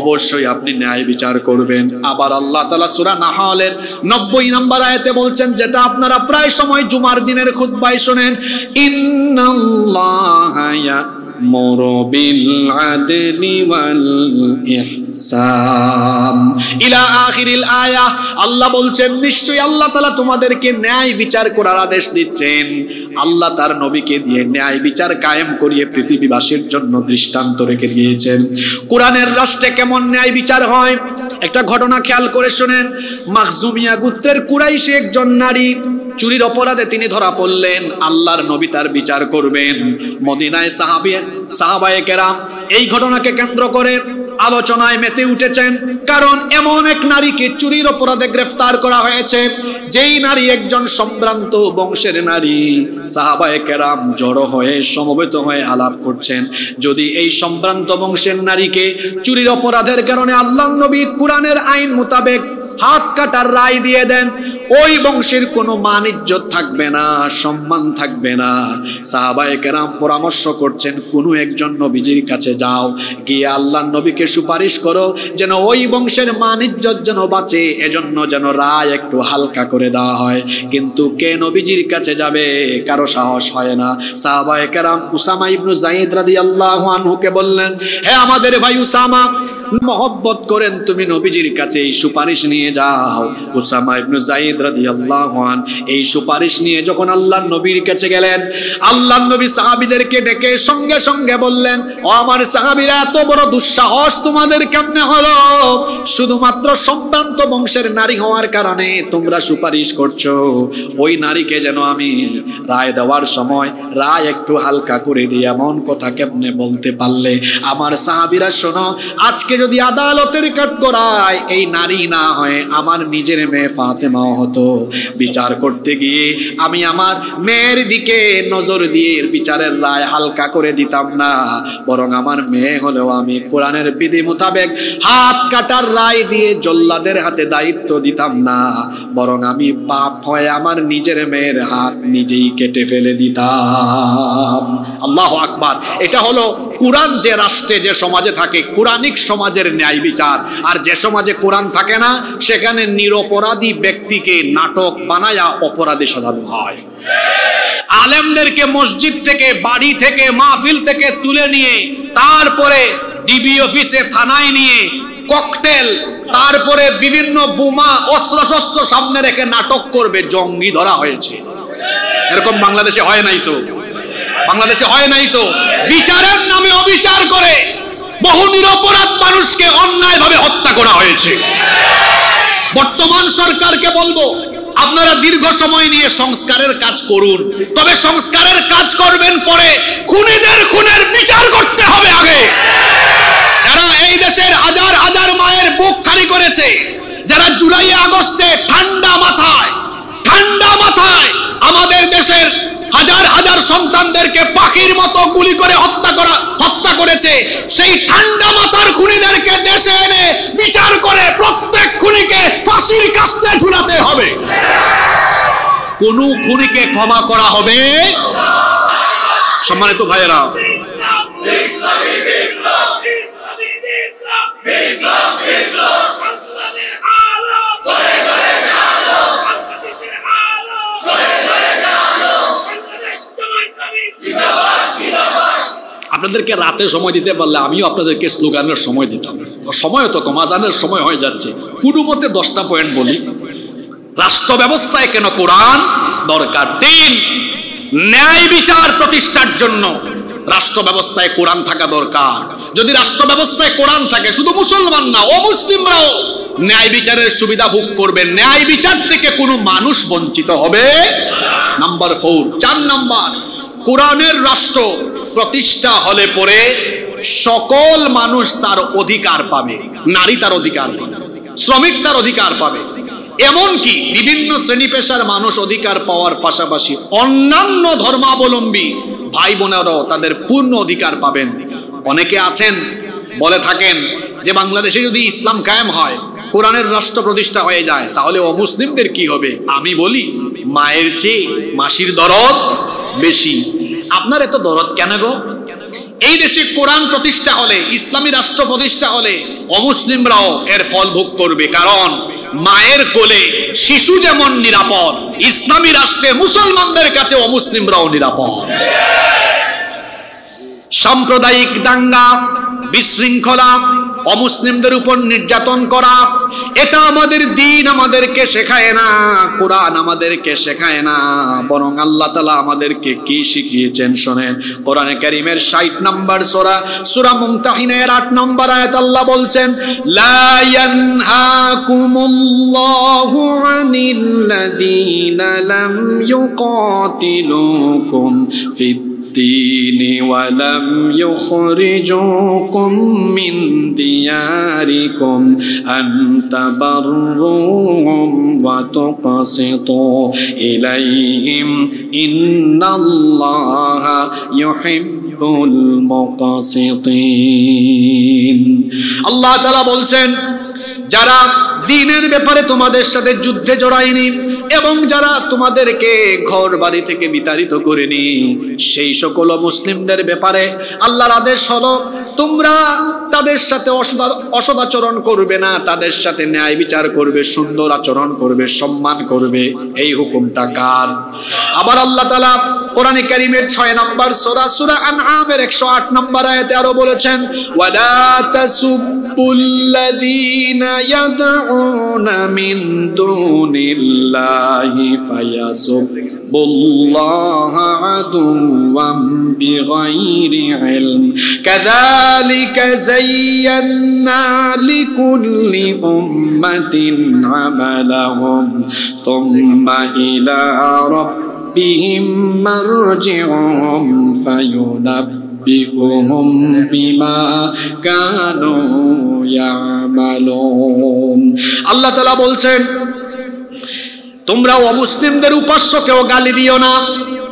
অবশ্যই আপনি ন্যায় বিচার করবেন। আবার আল্লাহ তাআলা সূরা নাহলের 90 নম্বর আয়াতে বলছেন, যেটা আপনারা প্রায় সময় জুমার দিনের খুতবায় শুনেন, ইন্নাল্লাহা ইয়া'মুরু বিল আদলি ওয়াল ইহসান ইলা আখিরিল আয়াহ। আল্লাহ বলছেন নিশ্চয়ই আল্লাহ তাআলা তোমাদেরকে ন্যায় বিচার করার আদেশ দিচ্ছেন। আল্লাহ তার নবীকে দিয়ে ন্যায় বিচার কায়েম করিয়ে পৃথিবীবাসীর জন্য দৃষ্টান্ত রেখে দিয়েছেন। কোরআনের রাষ্ট্রে কেমন ন্যায় বিচার হয় একটা ঘটনা খেয়াল করে শুনেন। মাখজুমিয়া গোত্রের কুরাইশে একজন নারী চুরির অপরাধে তিনি ধরা পড়লেন। আল্লাহর নবী তার বিচার করবেন। মদিনায় সাহাবায়ে কেরাম এই ঘটনাকে কেন্দ্র করে আলোচনায় মেতে উঠেছেন, কারণ এমন এক নারীকে চুরির অপরাধে গ্রেফতার করা হয়েছে, যেই নারী একজন সম্ভ্রান্ত বংশের নারী। সাহাবায়ে কেরাম জড়ো হয়ে সমবেত হয়ে আলাপ করছেন, যদি এই সম্ভ্রান্ত বংশের নারীকে চুরির অপরাধের কারণে আল্লাহর নবী কোরআনের আইন মোতাবেক হাত কাটার রায় দিয়ে দেন, ওই বংশের কোনো মান ইজ্জত থাকবে না, সম্মান থাকবে না। সাহাবায়ে কেরাম পরামর্শ করছেন, কোনো একজন নবীজির কাছে যাও, গিয়ে আল্লাহর নবীকে সুপারিশ করো যেন ওই বংশের মান ইজ্জত যেন বাঁচে, এজন্য যেন রায় একটু হালকা করে দেওয়া হয়। কিন্তু কে নবীজির কাছে যাবে? কারো সাহস হয় না। সাহাবায়ে কেরাম উসামা ইবনে যায়েদ রাদিয়াল্লাহু আনহুকে বললেন, হে আমাদের ভাই উসামা, মহব্বত করেন, তুমি নবীজির কাছে এই সুপারিশ নিয়ে যাও। উসামা ইবনে যায়েদ রাদিয়াল্লাহু আনহু এই সুপারিশ নিয়ে যখন আল্লাহর নবীর কাছে গেলেন, আল্লাহর নবী সাহাবীদেরকে ডেকে সঙ্গে সঙ্গে বললেন, ও আমার সাহাবীরা, এত বড় দুঃসাহস তোমাদের কেমনে হলো? শুধুমাত্র সম্ভ্রান্ত বংশের নারী হওয়ার কারণে তোমরা সুপারিশ করছো ওই নারীকে যেন আমি রায় দেওয়ার সময় রায় একটু হালকা করে দিই, এমন কথা কেমনে বলতে পারলে? আমার সাহাবীরা শোনো, আজকে যদি আদালতের কাঠগড়ায় এই নারী না হয় আমার নিজের মেয়ে ফাতেমাও হতো, বিচার করতে গিয়ে আমি আমার মেয়ের দিকে নজর দিয়ে বিচারের রায় হালকা করে দিতাম না, বরং আমার মেয়ে হলেও আমি কোরআনের বিধি মোতাবেক হাত কাটার রায় দিয়ে জল্লাদের হাতে দায়িত্ব দিতাম না, বরং আমি পাপ হয় আমার নিজের মেয়ের হাত নিজেই কেটে ফেলে দিতাম। আল্লাহু আকবার। এটা হলো কোরআন যে রাষ্ট্রে যে সমাজে থাকে, কোরআনিক সমাজের ন্যায় বিচার। আর যে সমাজে কোরআন থাকে না সেখানে নিরপরাধী ব্যক্তিকে নাটক বানায়া অপরাধী সাজানো হয়। আলেমদেরকে মসজিদ থেকে, বাড়ি থেকে, মাহফিল থেকে তুলে নিয়ে তারপরে ডিবি অফিসে, থানায় নিয়ে ককটেল, তারপরে বিভিন্ন বোমা অস্ত্রশস্ত্র সামনে রেখে নাটক করবে জঙ্গি ধরা হয়েছে। এরকম বাংলাদেশে হয় নাই তো? বাংলাদেশে হয় নাই তো? বিচারের নামে অবিচার করে বহু নিরপরাধ মানুষকে অন্যায়ভাবে হত্যা করা হয়েছে। বর্তমান সরকারকে বলবো, আপনারা দীর্ঘ সময় নিয়ে সংস্কারের কাজ করুন, তবে সংস্কারের কাজ করবেন পরে, খুনিদের খুনের বিচার করতে হবে আগে। যারা এই দেশের হাজার হাজার মায়ের বুক খালি করেছে, যারা জুলাই আগস্টে ঠান্ডা মাথায় আমাদের দেশের হাজার হাজার সন্তানদেরকে পাখির মতো গুলি করে হত্যা করেছে, সেই ঠান্ডা মাথার খুনিদেরকে দেশে এনে বিচার করে প্রত্যেক খুনিকে ফাঁসির কাস্তে ঝুলাতে হবে। কোন খুনিকে ক্ষমা করা হবে? সম্মানিত ভাইয়েরা, আপনাদেরকে রাতে সময় দিতে পারলে আমিও আপনাদেরকে স্লোগানের সময় দিতাম। সময় তো কম, আজানের সময় হয়ে যাচ্ছে। কোনো মতে 10টা পয়েন্ট বলি। রাষ্ট্র ব্যবস্থায় কেন কোরআন দরকার? 3, ন্যায় বিচার প্রতিষ্ঠার জন্য রাষ্ট্র ব্যবস্থায় কোরআন থাকা দরকার। যদি রাষ্ট্র ব্যবস্থায় কোরআন থাকে, শুধু মুসলমান না, অমুসলিমরাও ন্যায় বিচারের সুবিধা ভোগ করবে। ন্যায় বিচার থেকে কোনো মানুষ বঞ্চিত হবে। নাম্বার 4, 4 নাম্বার, কোরআনের রাষ্ট্র প্রতিষ্ঠা হলে পরে সকল মানুষ তার অধিকার পাবে। নারী তার অধিকার পাবে, শ্রমিক তার অধিকার পাবে, এমনকি বিভিন্ন শ্রেণী পেশার মানুষ অধিকার পাওয়ার পাশাপাশি অন্যান্য ধর্মাবলম্বী ভাই বোনেরাও তাদের পূর্ণ অধিকার পাবেন। অনেকে আছেন বলে থাকেন যে বাংলাদেশে যদি ইসলাম কায়েম হয়, কোরআনের রাষ্ট্র প্রতিষ্ঠা হয়ে যায়, তাহলে অমুসলিমদের কি হবে? আমি বলি, মায়ের চেয়ে মাসির দরদ বেশি। আপনার এত দরদ কেন গো? এই দেশে কোরআন প্রতিষ্ঠা হলে, ইসলামী রাষ্ট্র প্রতিষ্ঠা হলে অমুসলিমরাও এর ফল ভোগ করবে। কারণ মায়ের কোলে শিশু যেমন নিরাপদ, ইসলামী রাষ্ট্রে মুসলমানদের কাছে অমুসলিমরাও নিরাপদ। সাম্প্রদায়িক দাঙ্গা, বিশৃঙ্খলা, অমুসলিমদের উপর নির্যাতন করা, এটা আমাদের দ্বীন আমাদেরকে শেখায় না, কোরআন আমাদেরকে শেখায় না। বরং আল্লাহ তাআলা আমাদেরকে কি শিখিয়েছেন শোনেন। কোরআনে কারীমের 60 নম্বর সূরা মুমতাহিনের 8 নম্বর আয়াত আল্লাহ বলছেন, লা ইয়ানহাকুমুল্লাহু আনিল্লাযীনা লাম ইউকাতিলুকুম ফিদ الدين ولم يخرجوكم من دياركم أن تبروهم وتقسطوا إليهم إن الله يحب المقسطين। আল্লাহ তাআলা বলছেন, যারা দ্বীনের ব্যাপারে তোমাদের সাথে যুদ্ধে জড়ায়নি এবং যারা তোমাদেরকে ঘর বাড়ি থেকে বিতাড়িত করেনি সেই সকল মুসলিমদের ব্যাপারে আল্লাহর আদেশ হলো তোমরা তাদের সাথে অসদাচরণ করবে না, তাদের সাথে ন্যায় বিচার করবে, সুন্দর আচরণ করবে, সম্মান করবে। এই হুকুমটা কার? আবার আল্লাহ তাআলা কোরআনে কারীমের 6 নম্বর সূরা সূরা আনআমের 108 নম্বর আয়াতে আরো বলেছেন, ওয়ালা তাসুবুল্লাযীনা ইয়াদউনা মিন দুনিল্লাহি ফায়াসুবুল্লাহা আদুওয়াম বিগাইরি ইলম কাযালিকা যায়্যানা লিকুল্লি উম্মাতিন আমালাহুম সুম্মা ইলা রাব্বিহিম মারজিউহুম ফায়ুনাব্বিউহুম বিমা কানু ইয়ামালুন। আল্লাহ তাআলা বলছেন তোমরা অমুসলিমদের উপাস্যকেও গালি দিও না,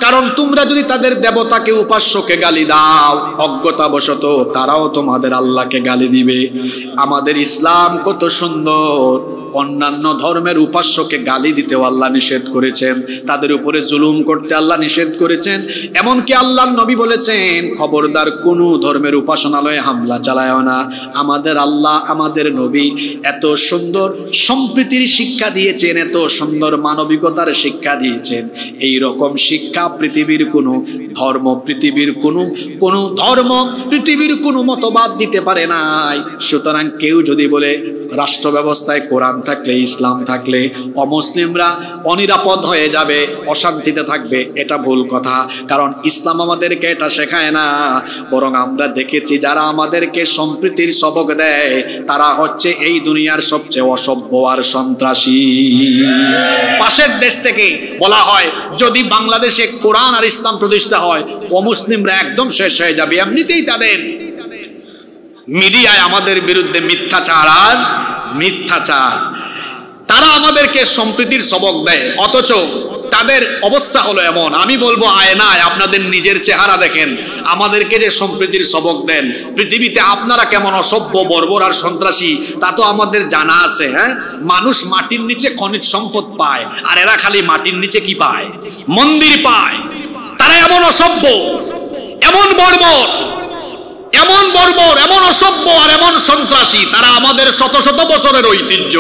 কারণ তোমরা যদি তাদের দেবতাকে উপাস্যকে গালি দাও অজ্ঞতাবশত তারাও তোমাদের আল্লাহকে গালি দিবে। আমাদের ইসলাম কত সুন্দর, অন্যান্য ধর্মের উপাস্যকে গালি দিতেও আল্লাহ নিষেধ করেছেন, তাদের উপরে জুলুম করতে আল্লাহ নিষেধ করেছেন। এমনকি আল্লাহর নবী বলেছেন খবরদার কোনো ধর্মের উপাসনালয়ে হামলা চালায়ও না। আমাদের আল্লাহ আমাদের নবী এত সুন্দর সম্প্রীতির শিক্ষা দিয়েছেন, এত সুন্দর মানবিকতার শিক্ষা দিয়েছেন। এই রকম শিক্ষা পৃথিবীর কোনো ধর্ম, পৃথিবীর কোনো ধর্ম, পৃথিবীর কোনো মতবাদ দিতে পারে নাই। সুতরাং কেউ যদি বলে রাষ্ট্র ব্যবস্থায় কোরআন থাকলে, ইসলাম থাকলে অমুসলিমরা অনিরাপদ হয়ে যাবে, অশান্তিতে থাকবে, এটা ভুল কথা। কারণ ইসলাম আমাদেরকে এটা শেখায় না, বরং আমরা দেখেছি যারা আমাদেরকে সম্প্রীতির সবক দেয় তারা হচ্ছে এই দুনিয়ার সবচেয়ে অসভ্য আর সন্ত্রাসী। পাশের দেশ থেকে বলা হয় যদি বাংলাদেশে কোরআন আর ইসলাম প্রতিষ্ঠা হয় অমুসলিমরা একদম শেষ হয়ে যাবে। এমনিতেই তাদের মিডিয়ায় আমাদের বিরুদ্ধে মিথ্যাচার আর মিথ্যাচার, তারা আমাদেরকে সম্প্রীতির সবক দেয়, অথচ তাদের অবস্থা হলো এমন। আমি বলবো আয়নায় আপনাদের নিজের চেহারা দেখেন, আমাদেরকে যে সম্প্রীতির সবক দেন, পৃথিবীতে আপনারা কেমন অসভ্য, বর্বর আর সন্ত্রাসী তা তো আমাদের জানা আছে। হ্যাঁ, মানুষ মাটির নিচে খনিজ সম্পদ পায়, আর এরা খালি মাটির নিচে কি পায়? মন্দির পায়। তারা এমন অসভ্য, এমন বর্বর, এমন বর্বর, এমন অসভ্য আর এমন সন্ত্রাসী, তারা আমাদের শত শত বছরের ঐতিহ্য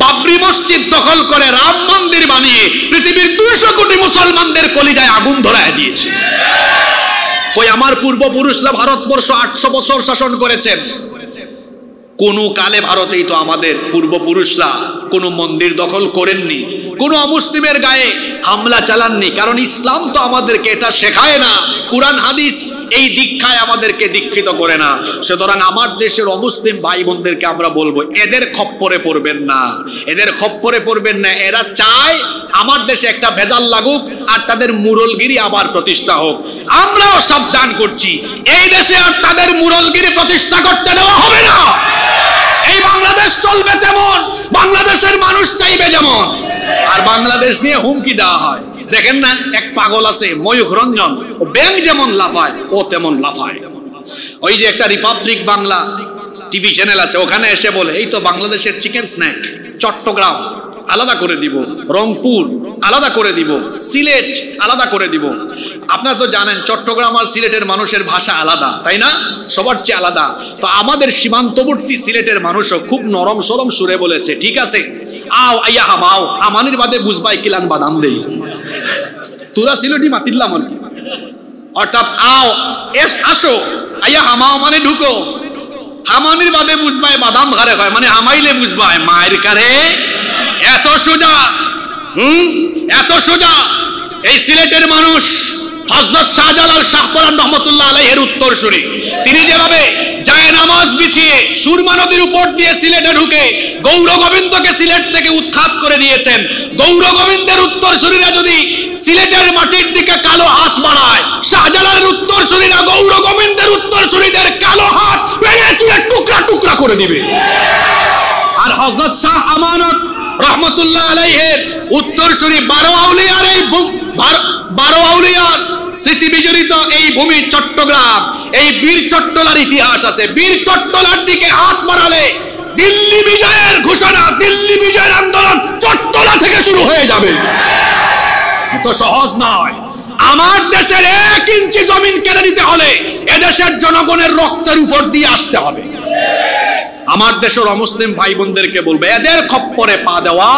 বাবরি মসজিদ দখল করে রাম মন্দির বানিয়ে পৃথিবীর 200 কোটি মুসলমানদের কলিজায় আগুন ধরায় দিয়েছে। কই আমার পূর্বপুরুষরা ভারতবর্ষ 800 বছর শাসন করেছেন, কোন কালে ভারতেই তো আমাদের পূর্বপুরুষরা কোনো মন্দির দখল করেননি, কোনো অমুসলিমের গায়ে হামলা চালাননি। কারণ ইসলাম তো আমাদেরকে এটা শেখায় না, কুরআন হাদিস এই দীক্ষায় আমাদেরকে দীক্ষিত করে না। সুতরাং আমার দেশের অমুসলিম ভাই বোনদেরকে আমরা বলবো এদের খপ্পরে পড়বেন না, এদের খপ্পরে পড়বেন না। এরা চায় আমার দেশে একটা ভেজাল লাগুক আর তাদের মুরলগিরি আবার প্রতিষ্ঠা হোক। আমরাও সাবধান করছি, এই দেশে আর তাদের মুরলগিরি প্রতিষ্ঠা করতে দেওয়া হবে না। এই বাংলাদেশ চলবে তেমন, বাংলাদেশের মানুষ চাইবে যেমন। আর বাংলাদেশ নিয়ে হুমকি দেওয়া হয়, দেখেন না এক পাগল আছে ময়ূখ রঞ্জন, ও ব্যাংক যেমন লাফায় ও তেমন লাফায়। ওই যে একটা রিপাবলিক বাংলা টিভি চ্যানেল আছে, ওখানে এসে বলে এই তো বাংলাদেশের চিকেন স্ন্যাক, চট্টগ্রাম আলাদা করে দিব, রংপুর আলাদা করে দিব, সিলেট আলাদা করে দিব। আপনারা তো জানেন চট্টগ্রাম আর সিলেটের মানুষের ভাষা আলাদা, তাই না? সবার চেয়ে আলাদা। তো আমাদের সীমান্তবর্তী সিলেটের মানুষও খুব নরম সরম সুরে বলেছে ঠিক আছে আও আইয়া হামাও, আমানির বাদে বুঝবাই কিলান বাদাম দেই, তোরা সিলেটি মাতিলাম আর কি। অর্থাৎ আও এস আসো, আইয়া হামাও মানে ঢুকো, হামানির বাদে বুঝবাই বাদাম ঘরে হয়, মানে হামাইলে বুঝবাই মায়ের কারে। এত সোজা, এত সোজা এই সিলেটের মানুষ। হযরত শাহজালাল শাহপরান রহমাতুল্লাহ আলাইহির উত্তরসূরি, তিনি যেভাবে যায় নামাজ বিছিয়ে সুরমা নদীর উপর দিয়ে সিলেটে ঢুকে গৌর গোবিন্দকে সিলেট থেকে উৎখাত করে নিয়েছেন, গৌর গোবিন্দের উত্তরসূরিরা যদি সিলেটের মাটির দিকে কালো হাত বাড়ায়, শাহজালালের উত্তরসূরিরা গৌর গোবিন্দের উত্তরসূরিদের কালো হাত ভেঙে চুরে টুকরা টুকরা করে দিবে। আর হযরত শাহ আমানত রহমাতুল্লাহ আলাইহির উত্তরসূরি 12 আউলিয়ার এই 12 আউলিয়ার স্মৃতি বিজড়িত এই ভূমি চট্টগ্রাম, এই বীর চট্টলার ইতিহাস আছে। বীর চট্টলার দিকে হাত বাড়ালে দিল্লি বিজয়ের ঘোষণা, দিল্লি বিজয়ের আন্দোলন চট্টলা থেকে শুরু হয়ে যাবে। এত সহজ নয়। আমার দেশের 1 ইঞ্চি জমিন কেড়ে নিতে হলে এদেশের জনগণের রক্তের উপর দিয়ে আসতে হবে। আমার দেশের অমুসলিম ভাই বোনদেরকে বলবে, এদের খপ্পরে পা দেওয়া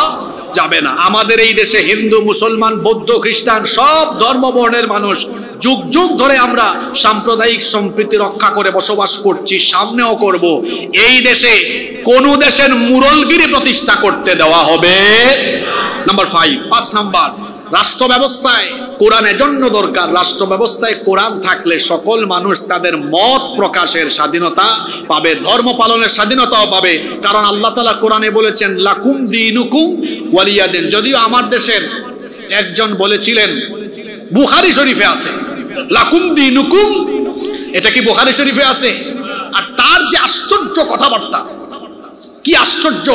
যাবে না। আমাদের এই দেশে হিন্দু, মুসলমান, বৌদ্ধ, খ্রিস্টান সব ধর্মবর্ণের মানুষ যুগ যুগ ধরে আমরা সাম্প্রদায়িক সম্প্রীতি রক্ষা করে বসবাস করছি, সামনেও করব। এই দেশে কোন দেশের মুরলগিরি প্রতিষ্ঠা করতে দেওয়া হবে। নাম্বার 5 নাম্বার, রাষ্ট্র ব্যবস্থায় কোরআন এজন্য দরকার। রাষ্ট্র ব্যবস্থায় কোরআন থাকলে সকল মানুষ তাদের মত প্রকাশের স্বাধীনতা পাবে, ধর্ম পালনের স্বাধীনতাও পাবে। কারণ আল্লাহ তাআলা কোরআনে বলেছেন লাকুম দীনুকুম ওয়ালিয়া দিন। যদিও আমার দেশের একজন বলেছিলেন, বুখারী শরীফে আছে লাকুম দীনুকুম, এটা কি বুখারী শরীফে আছে? আর তার যে আশ্চর্য কথাবার্তা, কি আশ্চর্য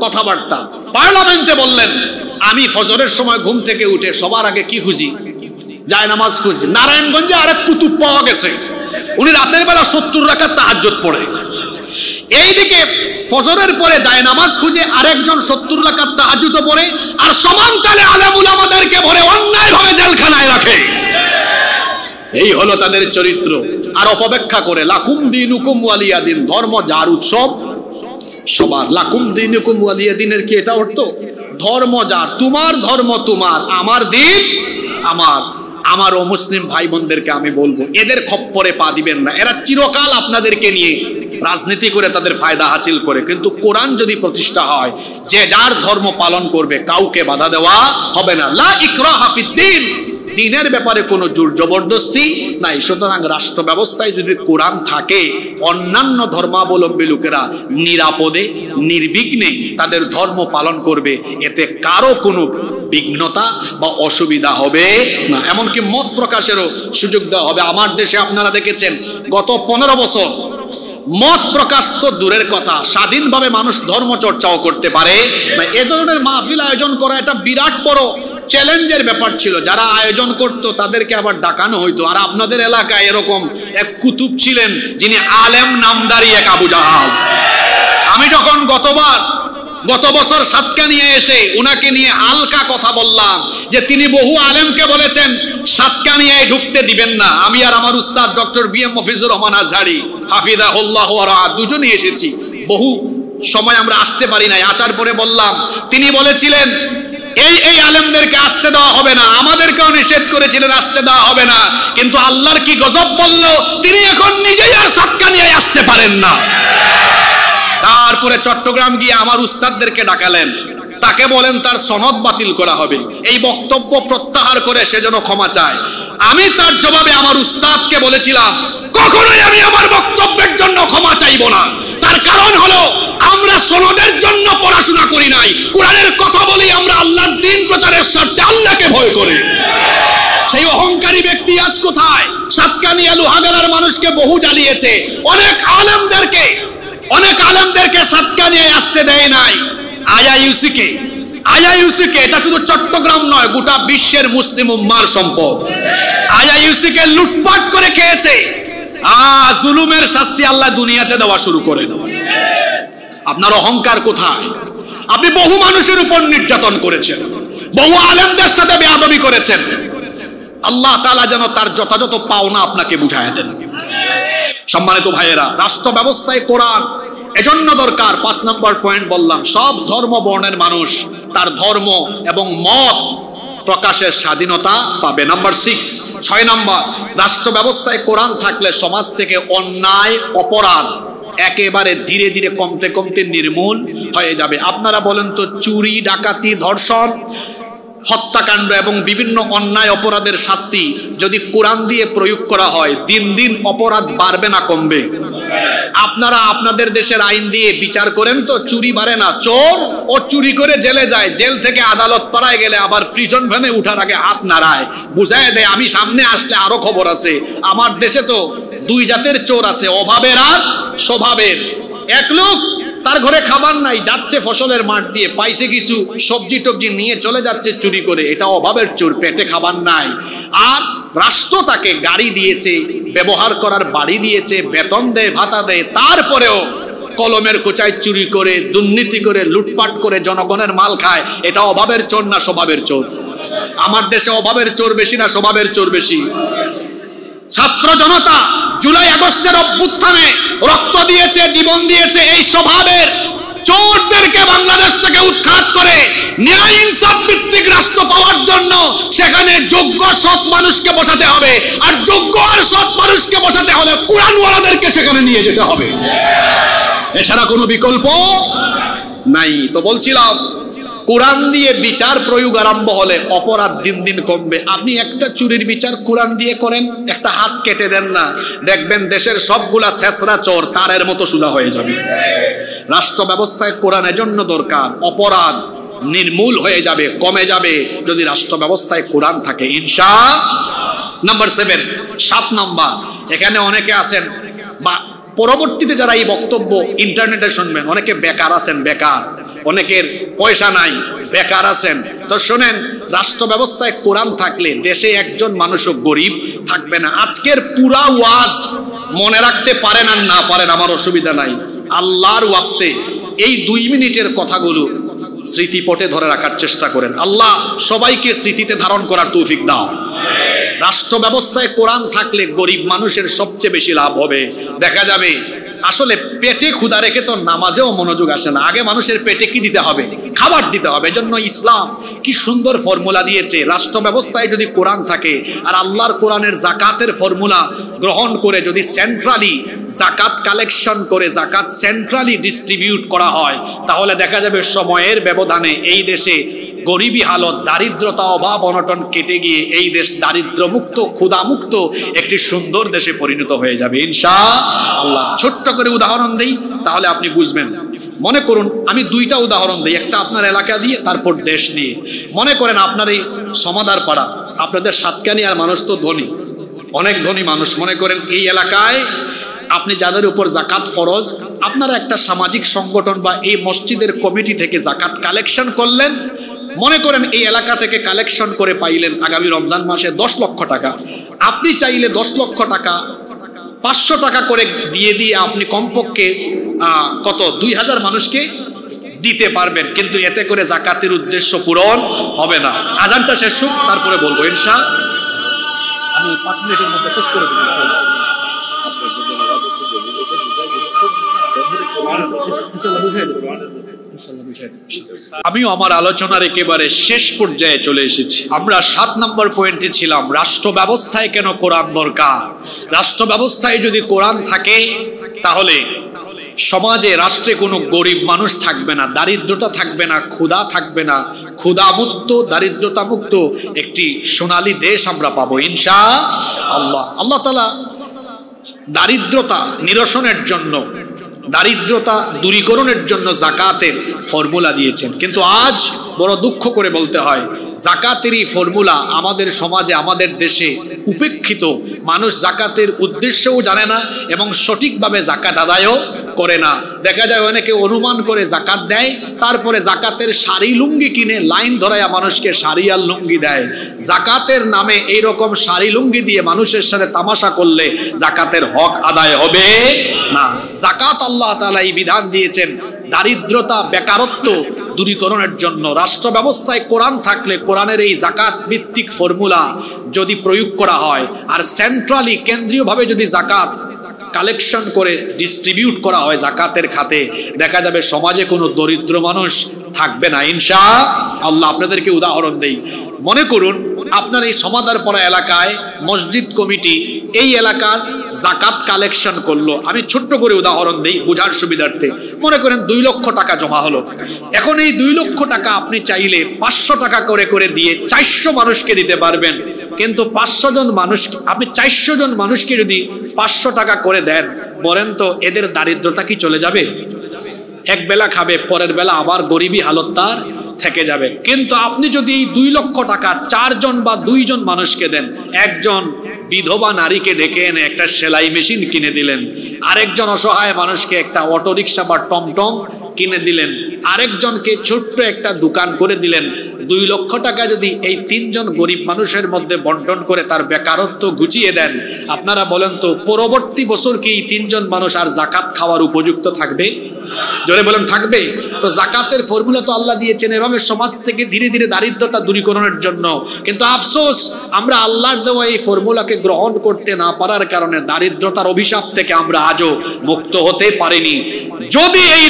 কথাবার্তা! পার্লামেন্টে বললেন, আমি ফজরের সময় ঘুম থেকে উঠে সবার আগে কি খুঁজি? যায় নামাজ খুঁজি। নারায়ণগঞ্জে আরেক কুতুব পাওয়া গেছে, উনি রাতের বেলা 70 রাকাত তাহাজ্জুদ পড়ে। এইদিকে ফজরের পরে যায় নামাজ খুঁজে আরেকজন 70 রাকাত তাহাজ্জুদ পড়ে, আর সমান তালে আলেম উলামাদেরকে ভরে অন্যায়ভাবে জেলখানায় রাখে। এই হলো তাদের চরিত্র। আর অপব্যাখ্যা করে লাকুম দীনুকুম ওয়ালিয়া দিন, ধর্ম যার উৎসব সবার। লাকুম দীনুকুম ওয়ালিয়া দিনের কি এটা অর্থ? ধর্ম যার, তোমার ধর্ম তোমার, আমার দিন আমার। আমার ও মুসলিম ভাই বোনদেরকে আমি বলবো, এদের খপ্পরে পা দিবেন না। এরা চিরকাল আপনাদেরকে নিয়ে রাজনীতি করে তাদের ফায়দা হাসিল করে, কিন্তু কোরআন যদি প্রতিষ্ঠা হয়, যে যার ধর্ম পালন করবে, কাউকে বাধা দেওয়া হবে না। লা ইকরাহা ফিদ্দীন, দিনের ব্যাপারে কোনো জোর জবরদস্তি নাই। সুতরাং রাষ্ট্র ব্যবস্থায় যদি কোরআন থাকে, অন্যান্য ধর্মাবলম্বী লোকেরা নিরাপদে নির্বিঘ্নে তাদের ধর্ম পালন করবে, এতে কারো কোনো বিঘ্নতা বা অসুবিধা হবে না। এমনকি মত প্রকাশেরও সুযোগ দেওয়া হবে। আমার দেশে আপনারা দেখেছেন, গত 15 বছর মত প্রকাশ তো দূরের কথা, স্বাধীনভাবে মানুষ ধর্ম চর্চাও করতে পারে না। এ ধরনের মাহফিল আয়োজন করা এটা বিরাট বড় চ্যালেঞ্জের ব্যাপার ছিল। যারা আয়োজন করত তাদেরকে আবার ডাকানো হইতো। আর আপনাদের এলাকায় এরকম এক কুতুব ছিলেন, যিনি আলেম নামদারি এক আবু জাহাল। আমি যখন গত বছর সাতকানিয়া এসে উনাকে নিয়ে হালকা কথা বললাম যে তিনি বহু আলেমকে বলেছেন সাতকানিয়ায় ঢুকতে দিবেন না। আমি আর আমার উস্তাদ ডক্টর বিএম মফিজুর রহমান আজহারি হাফিজাহুল্লাহ ওয়া রাআ দুজনই এসেছি। বহু সময় আমরা আসতে পারি নাই, আসার পরে বললাম, তিনি বলেছিলেন এই আলেমদেরকে আসতে দেওয়া হবে না, আমাদেরকেও নিষেধ করেছিলেন আসতে দেওয়া হবে না। কিন্তু আল্লাহর কি গজব বলল, তিনি এখন নিজেই আর সাতকানিয়ায় আসতে পারেন না। তারপরে চট্টগ্রাম গিয়ে আমার উস্তাদদেরকে ডাকালেন, তাকে বলেন তার সনদ বাতিল করা হবে, এই বক্তব্য প্রত্যাহার করে সে যেন ক্ষমা চায়। আমি তার জবাবে আমার উস্তাদকে বলেছিলাম, কখনোই আমি আমার বক্তব্যের জন্য ক্ষমা চাইব না। তার কারণ হলো, আমরা সনদের জন্য পড়াশোনা করি নাই, কোরআনের কথা বলি আমরা আল্লাহর দ্বীন প্রচারের স্বার্থে, আল্লাহকে ভয় করি। সেই অহংকারী ব্যক্তি আজ কোথায়? সাতকানিয়া লোহাগাড়ার মানুষকে বহু জ্বালিয়েছে, অনেক আলেমদেরকে সাতকানিয়ায় আসতে দেয় নাই। আইআইইউসিকে, এটা শুধু চট্টগ্রাম নয়, গোটা বিশ্বের মুসলিম উম্মার সম্পদ। আইআইইউসিকে লুটপাট করে খেয়েছে। জুলুমের শাস্তি আল্লাহ দুনিয়াতে দেওয়া শুরু করেন। আপনার অহংকার কোথায়? আপনি বহু মানুষের উপর নির্যাতন করেছেন, বহু আলেমদের সাথে বেয়াদবি করেছেন। আল্লাহ তাআলা যেন তার যথাযথ পাওনা আপনাকে বুঝায় দেন। সম্মানিত ভাইয়েরা, রাষ্ট্র ব্যবস্থায় কোরআন এজন্য দরকার। 5 নম্বর পয়েন্ট বললাম, সব ধর্ম বর্ণের মানুষ তার ধর্ম এবং মত প্রকাশের স্বাধীনতা পাবে। নাম্বার 6 নম্বর, রাষ্ট্র ব্যবস্থায় কোরআন থাকলে সমাজ থেকে অন্যায় অপরাধ একেবারে ধীরে ধীরে কমতে কমতে নির্মূল হয়ে যাবে। আপনারা বলেন তো, চুরি, ডাকাতি, ধর্ষণ, হত্যাকাণ্ড এবং বিভিন্ন অন্যায় অপরাধের শাস্তি যদি কোরআন দিয়ে প্রয়োগ করা হয়, দিন দিন অপরাধ বাড়বে না কমবে? আপনারা আপনাদের দেশের আইন দিয়ে বিচার করেন তো, চুরি বাড়ে না। চোর ও চুরি করে জেলে যায়, জেল থেকে আদালত পাড়ায় গেলে আবার প্রিজন ভ্যানে উঠার আগে হাত নাড়ায়, বুঝায় দেয় আমি সামনে আসলে আরো খবর আছে। আমার দেশে তো 2 জাতের চোর আছে, অভাবের আর স্বভাবের। এক লোক, তার ঘরে খাবার নাই, যাচ্ছে ফসলের মাঠ দিয়ে, পাইছে কিছু সবজি টবজি নিয়ে চলে যাচ্ছে চুরি করে, এটা অভাবের চোর, পেটে খাবার নাই। আর রাষ্ট্র তাকে গাড়ি দিয়েছে, ব্যবহার করার বাড়ি দিয়েছে, বেতন দেয়, ভাতা দেয়, তারপরেও কলমের খোঁচায় চুরি করে, দুর্নীতি করে, লুটপাট করে জনগণের মাল খায়, এটা অভাবের চোর না স্বভাবের চোর? আমার দেশে অভাবের চোর বেশি না স্বভাবের চোর বেশি? ছাত্র জনতা জুলাই আগস্টের অভ্যুত্থানে রক্ত দিয়েছে, জীবন দিয়েছে, এই স্বভাবের চোরদেরকে বাংলাদেশ থেকে উৎখাত করে ন্যায় ইনসাফ ভিত্তিক রাষ্ট্র পাওয়ার জন্য সেখানে যোগ্য সৎ মানুষকে বসাতে হবে, আর যোগ্য আর সৎ মানুষকে বসাতে হলে কোরআনওয়ালাদেরকে সেখানে নিয়ে যেতে হবে, এছাড়া কোনো বিকল্প নাই। তো বলছিলাম, কোরআন দিয়ে বিচার প্রয়োগ আরম্ভ হলে অপরাধ দিন দিন কমবে। আপনি একটা চুরির বিচার কোরআন দিয়ে করেন, একটা হাত কেটে দেন না, দেখবেন দেশের সবগুলা ছেঁচড়া চোর তারের মতো সোজা হয়ে যাবে। রাষ্ট্র ব্যবস্থায় কোরআন এজন্য দরকার, অপরাধ নির্মূল হয়ে যাবে, কমে যাবে যদি রাষ্ট্র ব্যবস্থায় কোরআন থাকে ইনশাআল্লাহ। নাম্বার 7, 7 নাম্বার, এখানে অনেকে আছেন বা পরবর্তীতে যারা এই বক্তব্য ইন্টারনেটে শুনবেন, অনেকে বেকার আছেন, বেকার, অনেকের পয়সা নাই, বেকার আছেন। তো শোনেন, রাষ্ট্র ব্যবস্থায় কোরআন থাকলে দেশে একজন মানুষও গরিব থাকবে না। আজকের পুরা ওয়াজ মনে রাখতে পারেন আর না পারেন আমার অসুবিধা নাই, আল্লাহর ওয়াস্তে এই 2 মিনিটের কথাগুলো স্মৃতিপটে ধরে রাখার চেষ্টা করেন। আল্লাহ সবাইকে স্মৃতিতে ধারণ করার তৌফিক দাও। রাষ্ট্র ব্যবস্থায় কোরআন থাকলে গরিব মানুষের সবচেয়ে বেশি লাভ হবে। দেখা যাবে আসলে পেটে ক্ষুধা রেখে তো নামাজেও মনোযোগ আসে না, আগে মানুষের পেটে কি দিতে হবে? খাবার দিতে হবে। এজন্য ইসলাম কি সুন্দর ফর্মুলা দিয়েছে। রাষ্ট্র ব্যবস্থায় যদি কোরআন থাকে আর আল্লাহর কোরআনের জাকাতের ফর্মুলা গ্রহণ করে যদি সেন্ট্রালি জাকাত কালেকশন করে জাকাত সেন্ট্রালি ডিস্ট্রিবিউট করা হয়, তাহলে দেখা যাবে সময়ের ব্যবধানে এই দেশে গরিবী হালত, দারিদ্রতা, অভাব অনটন কেটে গিয়ে এই দেশ দারিদ্র্যমুক্ত, ক্ষুধামুক্ত একটি সুন্দর দেশে পরিণত হয়ে যাবে ইনশাআল্লাহ। ছোট্ট করে উদাহরণ দেই তাহলে আপনি বুঝবেন। মনে করুন, আমি 2টা উদাহরণ দিই, একটা আপনার এলাকা দিয়ে, তারপর দেশ দিয়ে। মনে করেন আপনার এই সমাদার পাড়া, আপনাদের সাতকানিয়ার মানুষ তো ধনী, অনেক ধনী মানুষ। মনে করেন এই এলাকায় আপনি যাদের উপর জাকাত ফরজ, আপনারা একটা সামাজিক সংগঠন বা এই মসজিদের কমিটি থেকে জাকাত কালেকশন করলেন। মনে করেন এই এলাকা থেকে কালেকশন করে পাইলেন আগামী রমজান মাসে 10 লক্ষ টাকা। আপনি চাইলে 10 লক্ষ টাকা 500 টাকা করে দিয়ে আপনি কমপক্ষে কত 2000 মানুষকে দিতে পারবেন, কিন্তু এতে করে জাকাতের উদ্দেশ্য পূরণ হবে না। আজানটা শেষ হোক, তারপরে বলবো ইনশাআল্লাহ। আমি 5 মিনিটের মধ্যে শেষ করে দেব। আমিও আমার আলোচনার একেবারে শেষ পর্যায়ে চলে এসেছি। আমরা 7 নম্বর পয়েন্টে ছিলাম, রাষ্ট্র ব্যবস্থায় কেন কোরআন দরকার। রাষ্ট্র ব্যবস্থায় যদি কোরআন থাকে তাহলে সমাজে, রাষ্ট্রে কোনো গরিব মানুষ থাকবে না, দারিদ্রতা থাকবে না, ক্ষুধা থাকবে না, ক্ষুধামুক্ত, দারিদ্রতা মুক্ত একটি সোনালী দেশ আমরা পাবো ইনশাআল্লাহ। আল্লাহ তাআলা দারিদ্রতা নিরসনের জন্য, দারিদ্রতা দূরীকরণের জন্য জাকাতের ফর্মুলা দিয়েছেন, কিন্তু আজ বড় দুঃখ করে বলতে হয় জাকাতেরই ফর্মুলা আমাদের সমাজে, আমাদের দেশে উপেক্ষিত। মানুষ জাকাতের উদ্দেশ্যও জানে না এবং সঠিকভাবে জাকাত আদায়ও করে না। দেখা যায় অনেকে অনুমান করে জাকাত দেয়, তারপরে জাকাতের শাড়ি লুঙ্গি কিনে লাইন ধরায়া মানুষকে শাড়ি আর লুঙ্গি দেয়। জাকাতের নামে এইরকম শাড়ি লুঙ্গি দিয়ে মানুষের সাথে তামাশা করলে জাকাতের হক আদায় হবে না। জাকাত আল্লাহ তাআলা এই বিধান দিয়েছেন দারিদ্রতা, বেকারত্ব দূরীকরণের জন্য। রাষ্ট্র ব্যবস্থায় কোরআন থাকলে কোরআনের এই জাকাত ভিত্তিক ফর্মুলা যদি প্রয়োগ করা হয় আর সেন্ট্রালি, কেন্দ্রীয়ভাবে যদি জাকাত কালেকশন করে ডিস্ট্রিবিউট করা হয় জাকাতের খাতে, দেখা যাবে সমাজে কোনো দরিদ্র মানুষ থাকবে না ইনশাআল্লাহ। আপনাদেরকে উদাহরণ দেই। মনে করুন আপনার এই সমাদারপাড়া এলাকায় মসজিদ কমিটি এই এলাকার জাকাত কালেকশন করলো। আমি ছোট্ট করে উদাহরণ দিই বোঝার সুবিধার্থে। মনে করেন 2 লক্ষ টাকা জমা হলো। এখন এই 2 লক্ষ টাকা আপনি চাইলে 500 টাকা করে দিয়ে 400 মানুষকে দিতে পারবেন, কিন্তু 500 জন মানুষ, আপনি 400 জন মানুষকে যদি 500 টাকা করে দেন, বলেন তো এদের দারিদ্রতা কি চলে যাবে? এক বেলা খাবে, পরের বেলা আবার গরিবী হালত তার থেকে যাবে। কিন্তু আপনি যদি এই 2 লক্ষ টাকা 4 জন বা 2 জন মানুষকে দেন, একজন বিধবা নারীকে ডেকে এনে একটা সেলাই মেশিন কিনে দিলেন, আরেকজন অসহায় মানুষকে একটা অটোরিকশা বা টমটম কিনে দিলেন, আরেকজনকে ছোট্ট একটা দোকান করে দিলেন, 2 লক্ষ টাকা যদি এই 3 জন গরিব মানুষের মধ্যে বন্টন করে তার বেকারত্ব ঘুচিয়ে দেন, আপনারা বলেন তো পরবর্তী বছর কি এই 3 জন মানুষ আর জাকাত খাওয়ার উপযুক্ত থাকবে? জোরে বলেন থাকবে? তো জাকাতের ফর্মুলা তো আল্লাহ দিয়েছেন এভাবে সমাজ থেকে ধীরে ধীরে দারিদ্রতা দূরীকরণের জন্য। কিন্তু আফসোস, আমরা আল্লাহর দেওয়া এই ফর্মুলাকে গ্রহণ করতে না পারার কারণে দারিদ্রতার অভিশাপ থেকে আমরা আজও মুক্ত হতে পারিনি। যদি এই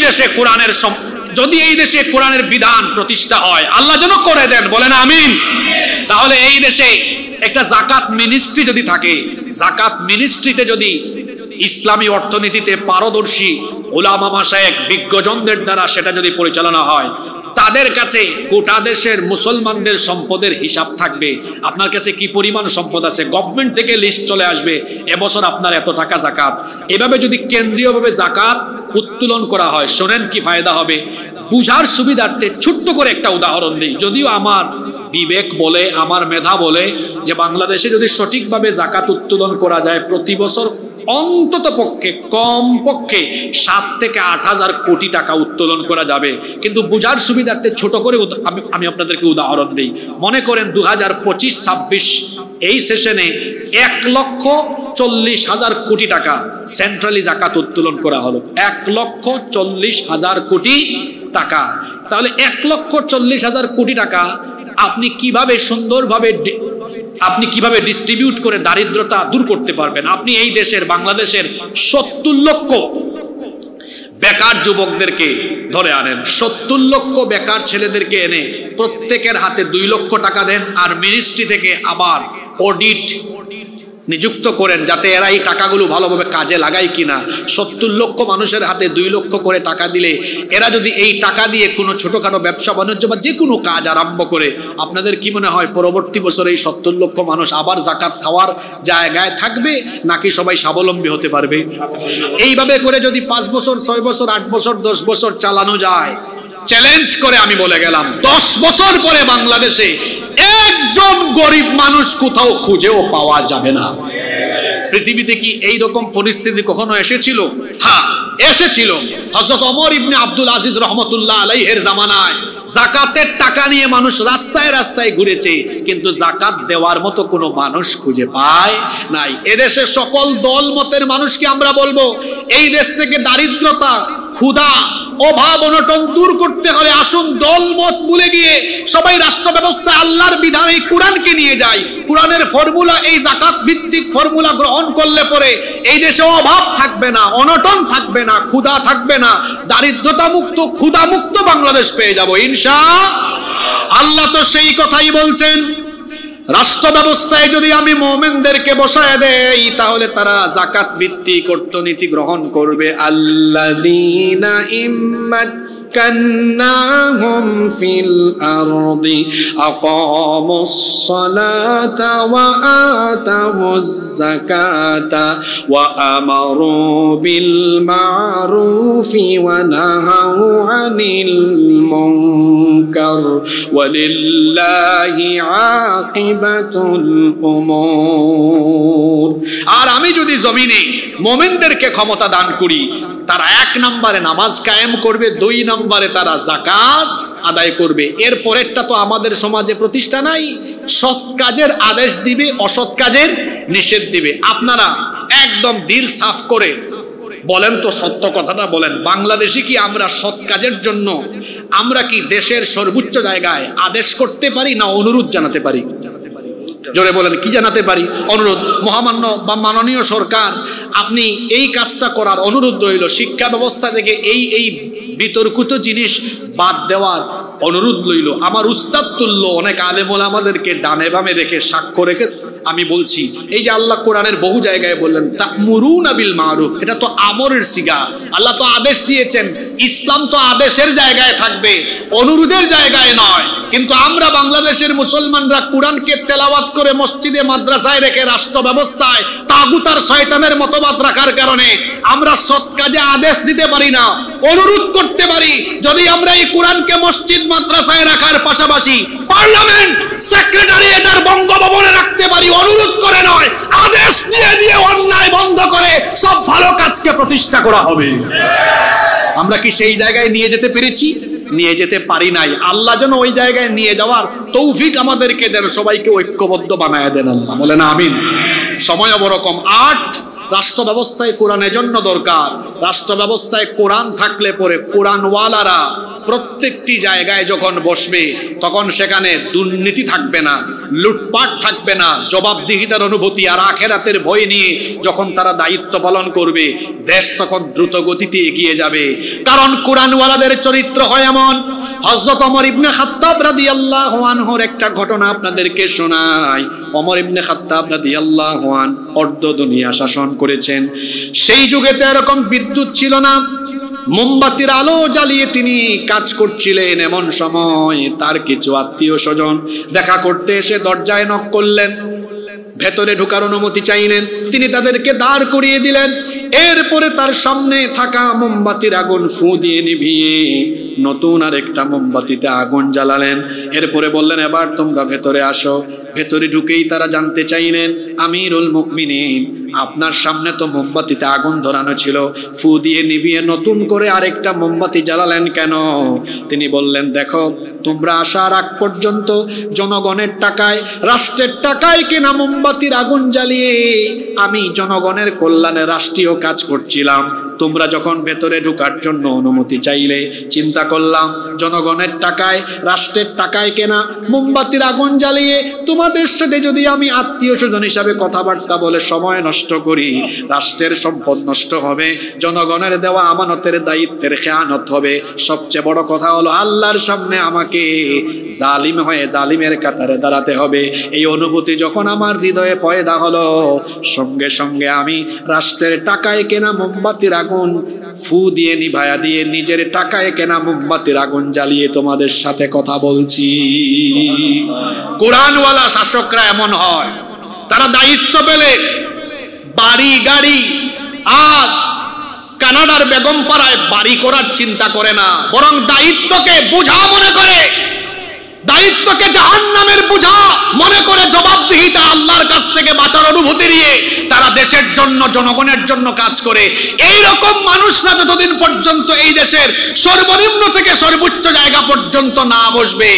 দেশে কোরআনের বিধান প্রতিষ্ঠা হয়, আল্লাহ যেন করে দেন, বলেন আমিন, তাহলে এই দেশে একটা জাকাত মিনিস্ট্রি যদি থাকে, জাকাত মিনিস্ট্রিতে যদি ইসলামী অর্থনীতিতে পারদর্শী উলামা মাশায়েখ বিজ্ঞজনদের দ্বারা সেটা যদি পরিচালনা হয়, তাদের কাছে গোটা দেশের মুসলমানদের সম্পদের হিসাব থাকবে। আপনার কাছে কি পরিমাণ সম্পদ আছে, গভর্নমেন্ট থেকে লিস্ট চলে আসবে, এবছর আপনার এত টাকা জাকাত। এভাবে যদি কেন্দ্রীয়ভাবে জাকাত উত্তোলন করা হয়, শোনেন কি ফায়দা হবে। বুঝার সুবিধার্থে ছোট্ট করে একটা উদাহরণ দিই। যদিও আমার বিবেক বলে, আমার মেধা বলে যে বাংলাদেশে যদি সঠিকভাবে জাকাত উত্তোলন করা যায়, প্রতি বছর অন্তত পক্ষে কমপক্ষে 7 থেকে 8 হাজার কোটি টাকা উত্তোলন করা যাবে। কিন্তু বুঝার সুবিধার্থে ছোট করে আমি আপনাদেরকে উদাহরণ দিই। মনে করেন 2025-26 এই সেশনে 1,40,000 কোটি টাকা সেন্ট্রালি জাকাত উত্তোলন করা হলো, 1,40,000 কোটি টাকা। তাহলে 1,40,000 কোটি টাকা আপনি কিভাবে সুন্দরভাবে কিভাবে ডিস্ট্রিবিউট করে দারিদ্রতা দূর করতে পারবেন? আপনি এই দেশের বাংলাদেশের 70 লক্ষ বেকার যুবকদেরকে ধরে আনেন, 70 লক্ষ বেকার ছেলেদেরকে এনে প্রত্যেকের হাতে 2 লক্ষ টাকা দেন, আর মিনিস্ট্রি থেকে আবার অডিট নিযুক্ত করেন যাতে এরা এই টাকাগুলো ভালোভাবে কাজে লাগায় কিনা। 70 লক্ষ মানুষের হাতে 2 লক্ষ করে টাকা দিলে এরা যদি এই টাকা দিয়ে কোনো ছোটখাটো ব্যবসা বাণিজ্য বা যে কোনো কাজ আরম্ভ করে, আপনাদের কি মনে হয় পরবর্তী বছর এই 70 লক্ষ মানুষ আবার জাকাত খাওয়ার জায়গায় থাকবে, নাকি সবাই স্বাবলম্বী হতে পারবে? এইভাবে করে যদি 5 বছর, 6 বছর, 8 বছর, 10 বছর চালানো যায়, চ্যালেঞ্জ করে আমি বলে গেলাম 10 বছর পরে বাংলাদেশে একজন গরিব মানুষ কোথাও খুঁজেও পাওয়া যাবে না। পৃথিবীতে কি এই রকম পরিস্থিতি কখনো এসেছিল? হ্যাঁ, এসেছিল। হযরত ওমর ইবনে আব্দুল আজিজ রাহমাতুল্লাহ আলাইহির জামানায় যাকাতের টাকা নিয়ে মানুষ রাস্তায় রাস্তায় ঘুরেছে, কিন্তু যাকাত দেওয়ার মতো কোনো মানুষ খুঁজে পায় নাই। এদেশের সকল দল মতের মানুষকে আমরা বলবো, এই দেশ থেকে দারিদ্রতা, ক্ষুধা, অভাব, অনটন দূর করতে হলে আসুন দল মত ভুলে গিয়ে সবাই রাষ্ট্র ব্যবস্থায় আল্লাহর বিধান এই কোরআনকে নিয়ে যায়। কোরআনের ফর্মুলা, এই যাকাত ভিত্তিক ফর্মুলা গ্রহণ করলে পরে এই দেশে অভাব থাকবে না, অনটন থাকবে না, ক্ষুধা থাকবে না, দারিদ্রতা মুক্ত, ক্ষুধা মুক্ত বাংলাদেশ পেয়ে যাব ইনশাআল্লাহ। আল্লাহ তো সেই কথাই বলছেন, রাষ্ট্র ব্যবস্থায় যদি আমি মুমিনদেরকে বসায় দেই তাহলে তারা যাকাত ভিত্তিক অর্থনীতি গ্রহণ করবে। আল্লাযীনা ইম্মাক্কান্নাহুম ফিল আরদি আকামুস সালাতা ওয়া আতাউজ যাকাতা ওয়া আমারু বিল মা'রুফি ওয়া নাহাউ আনিল মুনকার ওয়ালিল্লাহি আকিবাতুল উমুর। আর আমি যদি জমিনে মুমিনদেরকে ক্ষমতা দান করি, তারা 1 নম্বরে নামাজ কায়েম করবে, 2 নম্বরে তারা যাকাত আদায় করবে। এর পরেরটা তো আমাদের সমাজে প্রতিষ্ঠা নাই। সৎ কাজের আদেশ দিবে, অসৎ কাজের নিষেধ দিবে। আপনারা একদম দিল সাফ করে বলেন তো, সত্য কথাটা বলেন, বাংলাদেশে কি আমরা সৎ কাজের জন্য আমরা কি দেশের সর্বোচ্চ জায়গায় আদেশ করতে পারি না অনুরোধ জানাতে পারি? জোরে বলেন, কি জানাতে পারি? অনুরোধ। মহামান্য বা মাননীয় সরকার, আপনি এই কাজটা করার অনুরোধ রইল। শিক্ষা ব্যবস্থা থেকে এই বিতর্কিত জিনিস বাদ দেওয়ার অনুরোধ রইল। আমার উস্তাদ তুল্য অনেক আলেম ওলামাদেরকে ডানে বামে রেখে সাক্ষ্য রেখে আমি বলছি, এই যে আল্লাহ কোরআনের বহু জায়গায় বললেন তা'মুরুনা বিল মা'রুফ, এটা তো আমরের সিগা। আল্লাহ তো আদেশ দিয়েছেন। ইসলাম তো আদেশের জায়গায় থাকবে, অনুরোধের জায়গায় নয়। কিন্তু আমরা বাংলাদেশের মুসলমানরা কোরআনকে তেলাওয়াত করে মসজিদে মাদ্রাসায় রেখে রাষ্ট্র ব্যবস্থায় তাগুত আর শয়তানের মতবাদ রাখার কারণে আমরা সৎ কাজে আদেশ দিতে পারি না, অনুরোধ করতে পারি। যদি আমরা এই কোরআনকে মসজিদ মাদ্রাসায় রাখার পাশাপাশি পার্লামেন্ট, সেক্রেটারিয়েট আর বঙ্গভবনে রাখতে পারি, অনুরোধ করে নয়, আদেশ দিয়ে দিয়ে অন্যায় বন্ধ করে সব ভালো কাজকে প্রতিষ্ঠা করা হবে। আমরা কি সেই জায়গায় নিয়ে যেতে পেরেছি? নিয়ে যেতে পারি নাই। আল্লাহ যেন ওই জায়গায় নিয়ে যাওয়ার তৌফিক আমাদেরকে দেন, সবাইকে ঐক্যবদ্ধ বানায় দেন আল্লাহ, বলেন আমিন। সময় অবরকম। 8, রাষ্ট্র ব্যবস্থায় কোরআনের জন্য দরকার। রাষ্ট্র ব্যবস্থায় কোরআন থাকলে পরে কোরআনওয়ালারা প্রত্যেকটি জায়গায় যখন বসবে তখন সেখানে দুর্নীতি থাকবে না, লুটপাট থাকবে না, জবাবদিহিতার অনুভূতি আর আখিরাতের ভয় নিয়ে যখন তারা দায়িত্ব পালন করবে, দেশ তখন দ্রুত গতিতে এগিয়ে যাবে। কারণ কোরআনওয়ালাদের চরিত্র হয় এমন। হযরত ওমর ইবনে খাত্তাব রাদিয়াল্লাহু আনহুর একটা ঘটনা আপনাদেরকে শোনাই। ওমর ইবনে খাত্তাব রাদিয়াল্লাহু আনহু অর্ধ দুনিয়া শাসন করেছেন। সেই যুগে তো এরকম বিদ্যুৎ ছিল না, মোমবাতির আলো জ্বালিয়ে তিনি কাজ করছিলেন। এমন সময় তার কিছু আত্মীয় স্বজন দেখা করতে এসে দরজায় নক করলেন, ভেতরে ঢোকার অনুমতি চাইলেন। তিনি তাদেরকে দাঁড় করিয়ে দিলেন। এরপরে তার সামনে থাকা মোমবাতির আগুন ফু দিয়ে নিভিয়ে নতুন আর একটা মোমবাতিতে আগুন জ্বালালেন। এরপরে বললেন, এবার তোমরা ভেতরে আসো। ভেতরে ঢুকেই তারা জানতে চাইলেন, আমিরুল মুমিনিন, আপনার সামনে তো মোমবাতিতে আগুন ধরানো ছিল, ফু দিয়ে নিভিয়ে নতুন করে আরেকটা মোমবাতি জ্বালালেন কেন? তিনি বললেন, দেখো, তোমরা আসার আগ পর্যন্ত জনগণের টাকায়, রাষ্ট্রের টাকায় কেনা মোমবাতির আগুন জ্বালিয়ে আমি জনগণের কল্যাণে রাষ্ট্রীয় কাজ করছিলাম। তোমরা যখন ভেতরে ঢোকার জন্য অনুমতি চাইলে চিন্তা করলাম, জনগণের টাকায়, রাষ্ট্রের টাকায় কেনা মোমবাতির আগুন জ্বালিয়ে তোমাদের সাথে যদি আমি আত্মীয় স্বজন হিসাবে কথাবার্তা বলে সময় নষ্ট করি, রাষ্ট্রের সম্পদ নষ্ট হবে, জনগণের দেওয়া আমানতের দায়িত্বের খেয়ানত হবে। সবচেয়ে বড় কথা হলো আল্লাহর সামনে আমাকে জালিম হয়ে জালিমের কাতারে দাঁড়াতে হবে। এই অনুভূতি যখন আমার হৃদয়ে পয়দা হলো, সঙ্গে সঙ্গে আমি রাষ্ট্রের টাকায় কেনা মোমবাতির আগুন ফু দিয়ে নিভায়া দিয়ে নিজের টাকায় কেনা মোমবাতির আগুন জ্বালিয়ে তোমাদের সাথে কথা বলছি। কোরআনওয়ালা শাসকরা এমন হয়, তারা দায়িত্ব পেলে বাড়ি গাড়ি আর কানাডার বেগমপাড়ায় বাড়ি করার চিন্তা করে না, বরং দায়িত্বকে বোঝা মনে করে, দায়িত্বকে জাহান্নামের বোঝা মনে করে জবাবদিহিতা আল্লাহর কাছ থেকে বাঁচার অনুভূতি নিয়ে তারা দেশের জন্য, জনগণের জন্য কাজ করে। এই রকম মানুষরা যতদিন পর্যন্ত এই দেশের সর্বনিম্ন থেকে সর্বোচ্চ জায়গা পর্যন্ত না বসবে,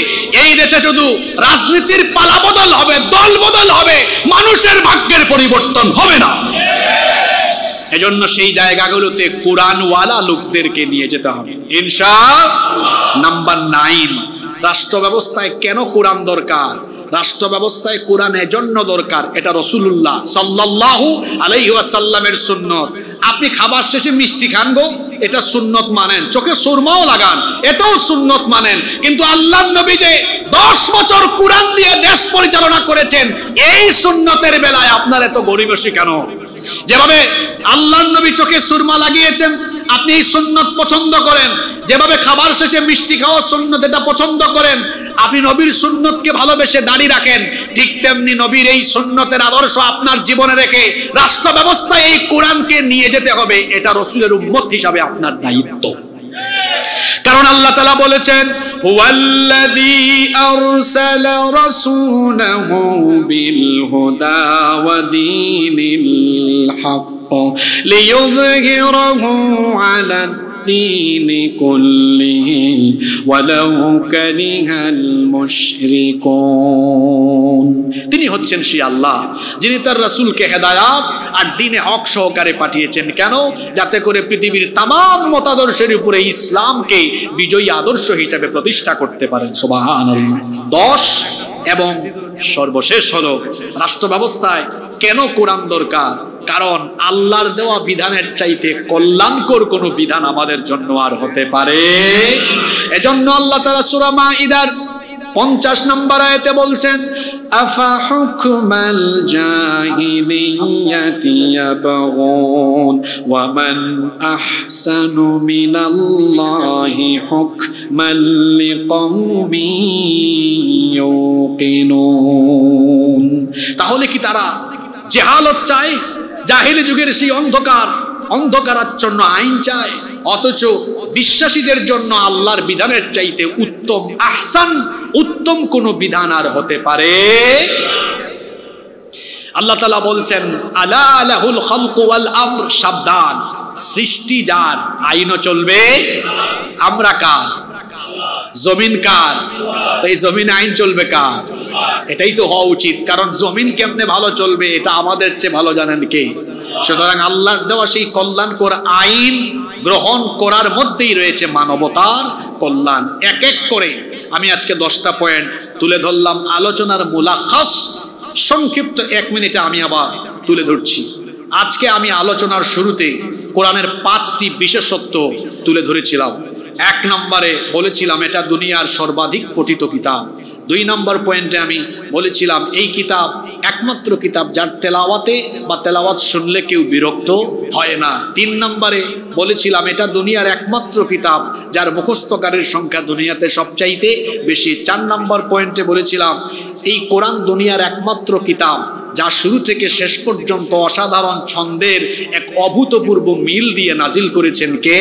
এই দেশে শুধু রাজনীতির পালা বদল হবে, দল বদল হবে, মানুষের ভাগ্যের পরিবর্তন হবে না। এজন্য সেই জায়গাগুলোতে কোরআনওয়ালা লোকদেরকে নিয়ে যেতে হবে ইনশাআল্লাহ। নাম্বার 9, রাষ্ট্র ব্যবস্থায় কেন কোরআন দরকার? রাষ্ট্র ব্যবস্থায় কোরআন এজন্য দরকার, এটা রাসূলুল্লাহ সাল্লাল্লাহু আলাইহি ওয়াসাল্লামের সুন্নত। আপনি খাবার শেষে মিষ্টি খান গো, এটা সুন্নত মানেন, চোখে সুরমাও লাগান, এটাও সুন্নত মানেন। কিন্তু আল্লাহর নবী যে 10 বছর কোরআন দিয়ে দেশ পরিচালনা করেছেন, এই সুন্নতের বেলায় আপনার এত গরিবসী কেন? যেভাবে আল্লাহর নবী চোখে সুরমা লাগিয়েছেন, আপনি এই সুন্নত পছন্দ করেন, যেভাবে খাবার শেষে মিষ্টি খাওয়া সুন্নত এটা পছন্দ করেন, আপনি নবীর সুন্নতকে ভালোবেসে দাঁড়িয়ে রাখেন, ঠিক তেমনি নবীর এই সুন্নতের আদর্শ আপনার জীবনে রেখে রাষ্ট্র ব্যবস্থায় এই কোরআনকে নিয়ে যেতে হবে। এটা রাসূলের উম্মত হিসাবে আপনার দায়িত্ব। কারণ আল্লাহ তাআলা বলেছেন, হুয়াল্লাযী আরসালা রাসূলাহু বিল হুদা ওয়া দীনিল হক লিইয়ুযহিরাহু আলা الدين كله ولو كره المشركون। তিনি হচ্ছেন সেই আল্লাহ যিনি তার রাসূলকে হেদায়েত আর দ্বীনে হক সহকারে পাঠিয়েছেন। কেন? যাতে করে পৃথিবীর तमाम মতাদর্শের উপরে ইসলামকে বিজয়ী আদর্শ হিসেবে প্রতিষ্ঠা করতে পারেন। সুবহানাল্লাহ। 10 এবং সর্বশেষ হলো রাষ্ট্র ব্যবস্থায় কেন কোরআন দরকার? কারণ আল্লাহর দেওয়া বিধানের চাইতে কল্যাণকর কোনো বিধান আমাদের জন্য আর হতে পারে। এজন্য আল্লাহ তাআলা সূরা মাঈদার 50 নম্বর আয়াতে বলছেন, আফা হুকমাল জাহিলিয়াতি ইয়াবগুন ওয়া মান আহসানু মিনাল্লাহি হুকমান লিকওমিন ইউকিনুন। তাহলে কি তারা জাহালত চায়? জাহিলি যুগের সেই অন্ধকারাচ্ছন্ন আইন চায়, অথচ বিশ্বাসীদের জন্য আল্লাহর বিধানের চাইতে উত্তম, আহসান, উত্তম কোন বিধান আর হতে পারে? আল্লাহ তাআলা বলছেন, আলা লাহুল খালকু ওয়াল আমর, সাবধান, সৃষ্টি যার, আইনও চলবে। আমরা কার? জমিন কার? তো এই জমিনে আইন চলবে কার? এটাই তো হওয়া উচিত, কারণ জমিন কেমনে ভালো চলবে এটা আমাদের চেয়ে ভালো জানেন কে? সুতরাং আল্লাহর দেওয়া সেই কল্যাণকর আইন গ্রহণ করার মধ্যেই রয়েছে মানবতার কল্যাণ। এক এক করে আমি আজকে 10টা পয়েন্ট তুলে ধরলাম। আলোচনার মুলাখাস সংক্ষিপ্ত 1 মিনিটে আমি আবার তুলে ধরছি। আজকে আমি আলোচনার শুরুতে কোরআনের 5টি বিশেষত্ব তুলে ধরেছিলাম। 1 নম্বরে বলেছিলাম এটা দুনিয়ার সর্বাধিক পঠিত কিতাব। 2 নম্বর পয়েন্টে আমি বলেছিলাম এই কিতাব একমাত্র কিতাব যার তেলাওয়াতে বা তেলাওয়াত শুনলে কেউ বিরক্ত হয় না। 3 নম্বরে বলেছিলাম এটা দুনিয়ার একমাত্র কিতাব যার মুখস্থকারীর সংখ্যা দুনিয়াতে সবচাইতে বেশি। 4 নম্বর পয়েন্টে বলেছিলাম এই কোরআন দুনিয়ার একমাত্র কিতাব যা শুরু থেকে শেষ পর্যন্ত অসাধারণ ছন্দের এক অভূতপূর্ব মিল দিয়ে নাজিল করেছেন কে?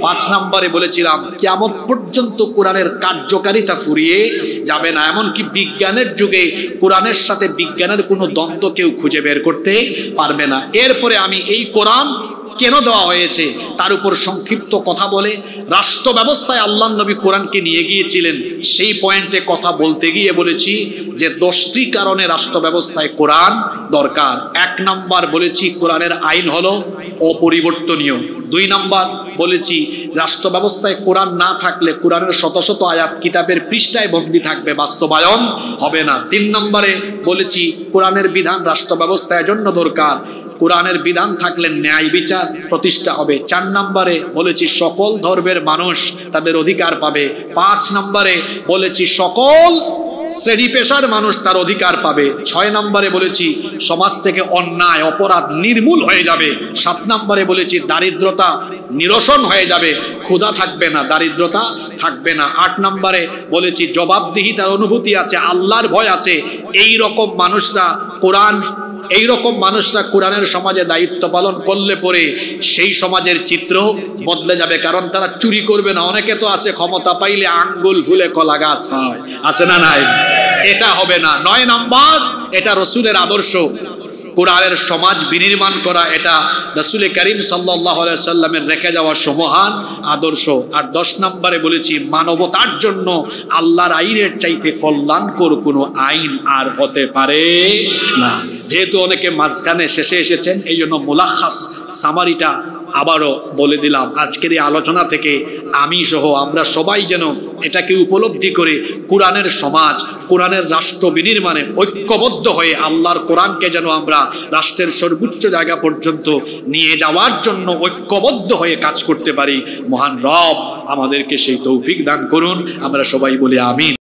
5 নম্বরে বলেছিলাম কিয়ামত পর্যন্ত কোরআনের কার্যকারিতা ফুরিয়ে যাবে না, এমনকি বিজ্ঞানের যুগে কোরআনের সাথে বিজ্ঞানের কোনো দ্বন্দ্ব কেউ খুঁজে বের করতে পারবে না। এরপরে আমি এই কোরআন কেন দেওয়া হয়েছে তার উপর সংক্ষিপ্ত কথা বলে রাষ্ট্র ব্যবস্থায় আল্লাহর নবী কোরআনকে নিয়ে গিয়েছিলেন সেই পয়েন্টে কথা বলতে গিয়ে বলেছি যে 10টি কারণে রাষ্ট্র ব্যবস্থায় কোরআন দরকার। 1 নম্বর বলেছি কোরআনের আইন হলো অপরিবর্তনীয়। 2 নম্বর বলেছি রাষ্ট্র ব্যবস্থায় কোরআন না থাকলে কোরআনের শত শত আয়াত কিতাবের পৃষ্ঠায় বন্দী থাকবে, বাস্তবায়ন হবে না। 3 নম্বরে বলেছি কোরআনের বিধান রাষ্ট্র ব্যবস্থায় জন্য দরকার, কোরআনের বিধান থাকলে ন্যায় বিচার প্রতিষ্ঠা হবে। 4 নম্বরে বলেছি সকল ধর্মের মানুষ তাদের অধিকার পাবে। 5 নম্বরে বলেছি সকল শ্রেণী পেশার মানুষ তার অধিকার পাবে। 6 নম্বরে বলেছি সমাজ থেকে অন্যায় অপরাধ নির্মূল হয়ে যাবে। 7 নম্বরে বলেছি দারিদ্রতা নিরসন হয়ে যাবে, ক্ষুধা থাকবে না, দারিদ্রতা থাকবে না। 8 নম্বরে বলেছি জবাবদিহিতার অনুভূতি আছে, আল্লাহর ভয় আছে, এই রকম মানুষরা কোরআনের সমাজে দায়িত্ব পালন করলে পরে সেই সমাজের চিত্র বদলে যাবে, কারণ তারা চুরি করবে না। অনেকে তো আছে ক্ষমতা পাইলে আঙ্গুল ফুলে কলা গাছ হয়, আছে না নাই? এটা হবে না। 9 নম্বর এটা রসুলের আদর্শ, কোরআনের সমাজ বিনির্মাণ করা এটা রাসূল করিম সাল্লাল্লাহু আলাইহি সাল্লামের রেখে যাওয়া সমহান আদর্শ। আর 10 নম্বরে বলেছি মানবতার জন্য আল্লাহর আইনের চাইতে কল্যাণকর কোনো আইন আর হতে পারে না। যেহেতু অনেকে মাঝখানে শেষে এসেছেন এই জন্য মুলাখাস সামারিটা আবারও বলে দিলাম। আজকের এই আলোচনা থেকে আমি সহ আমরা সবাই যেন এটাকে উপলব্ধি করে কোরআনের সমাজ, কোরআনের রাষ্ট্র বিনির্মাণে ঐক্যবদ্ধ হয়ে আল্লাহর কোরআনকে যেন আমরা রাষ্ট্রের সর্বোচ্চ জায়গা পর্যন্ত নিয়ে যাওয়ার জন্য ঐক্যবদ্ধ হয়ে কাজ করতে পারি। মহান রব আমাদেরকে সেই তৌফিক দান করুন। আমরা সবাই বলি আমিন।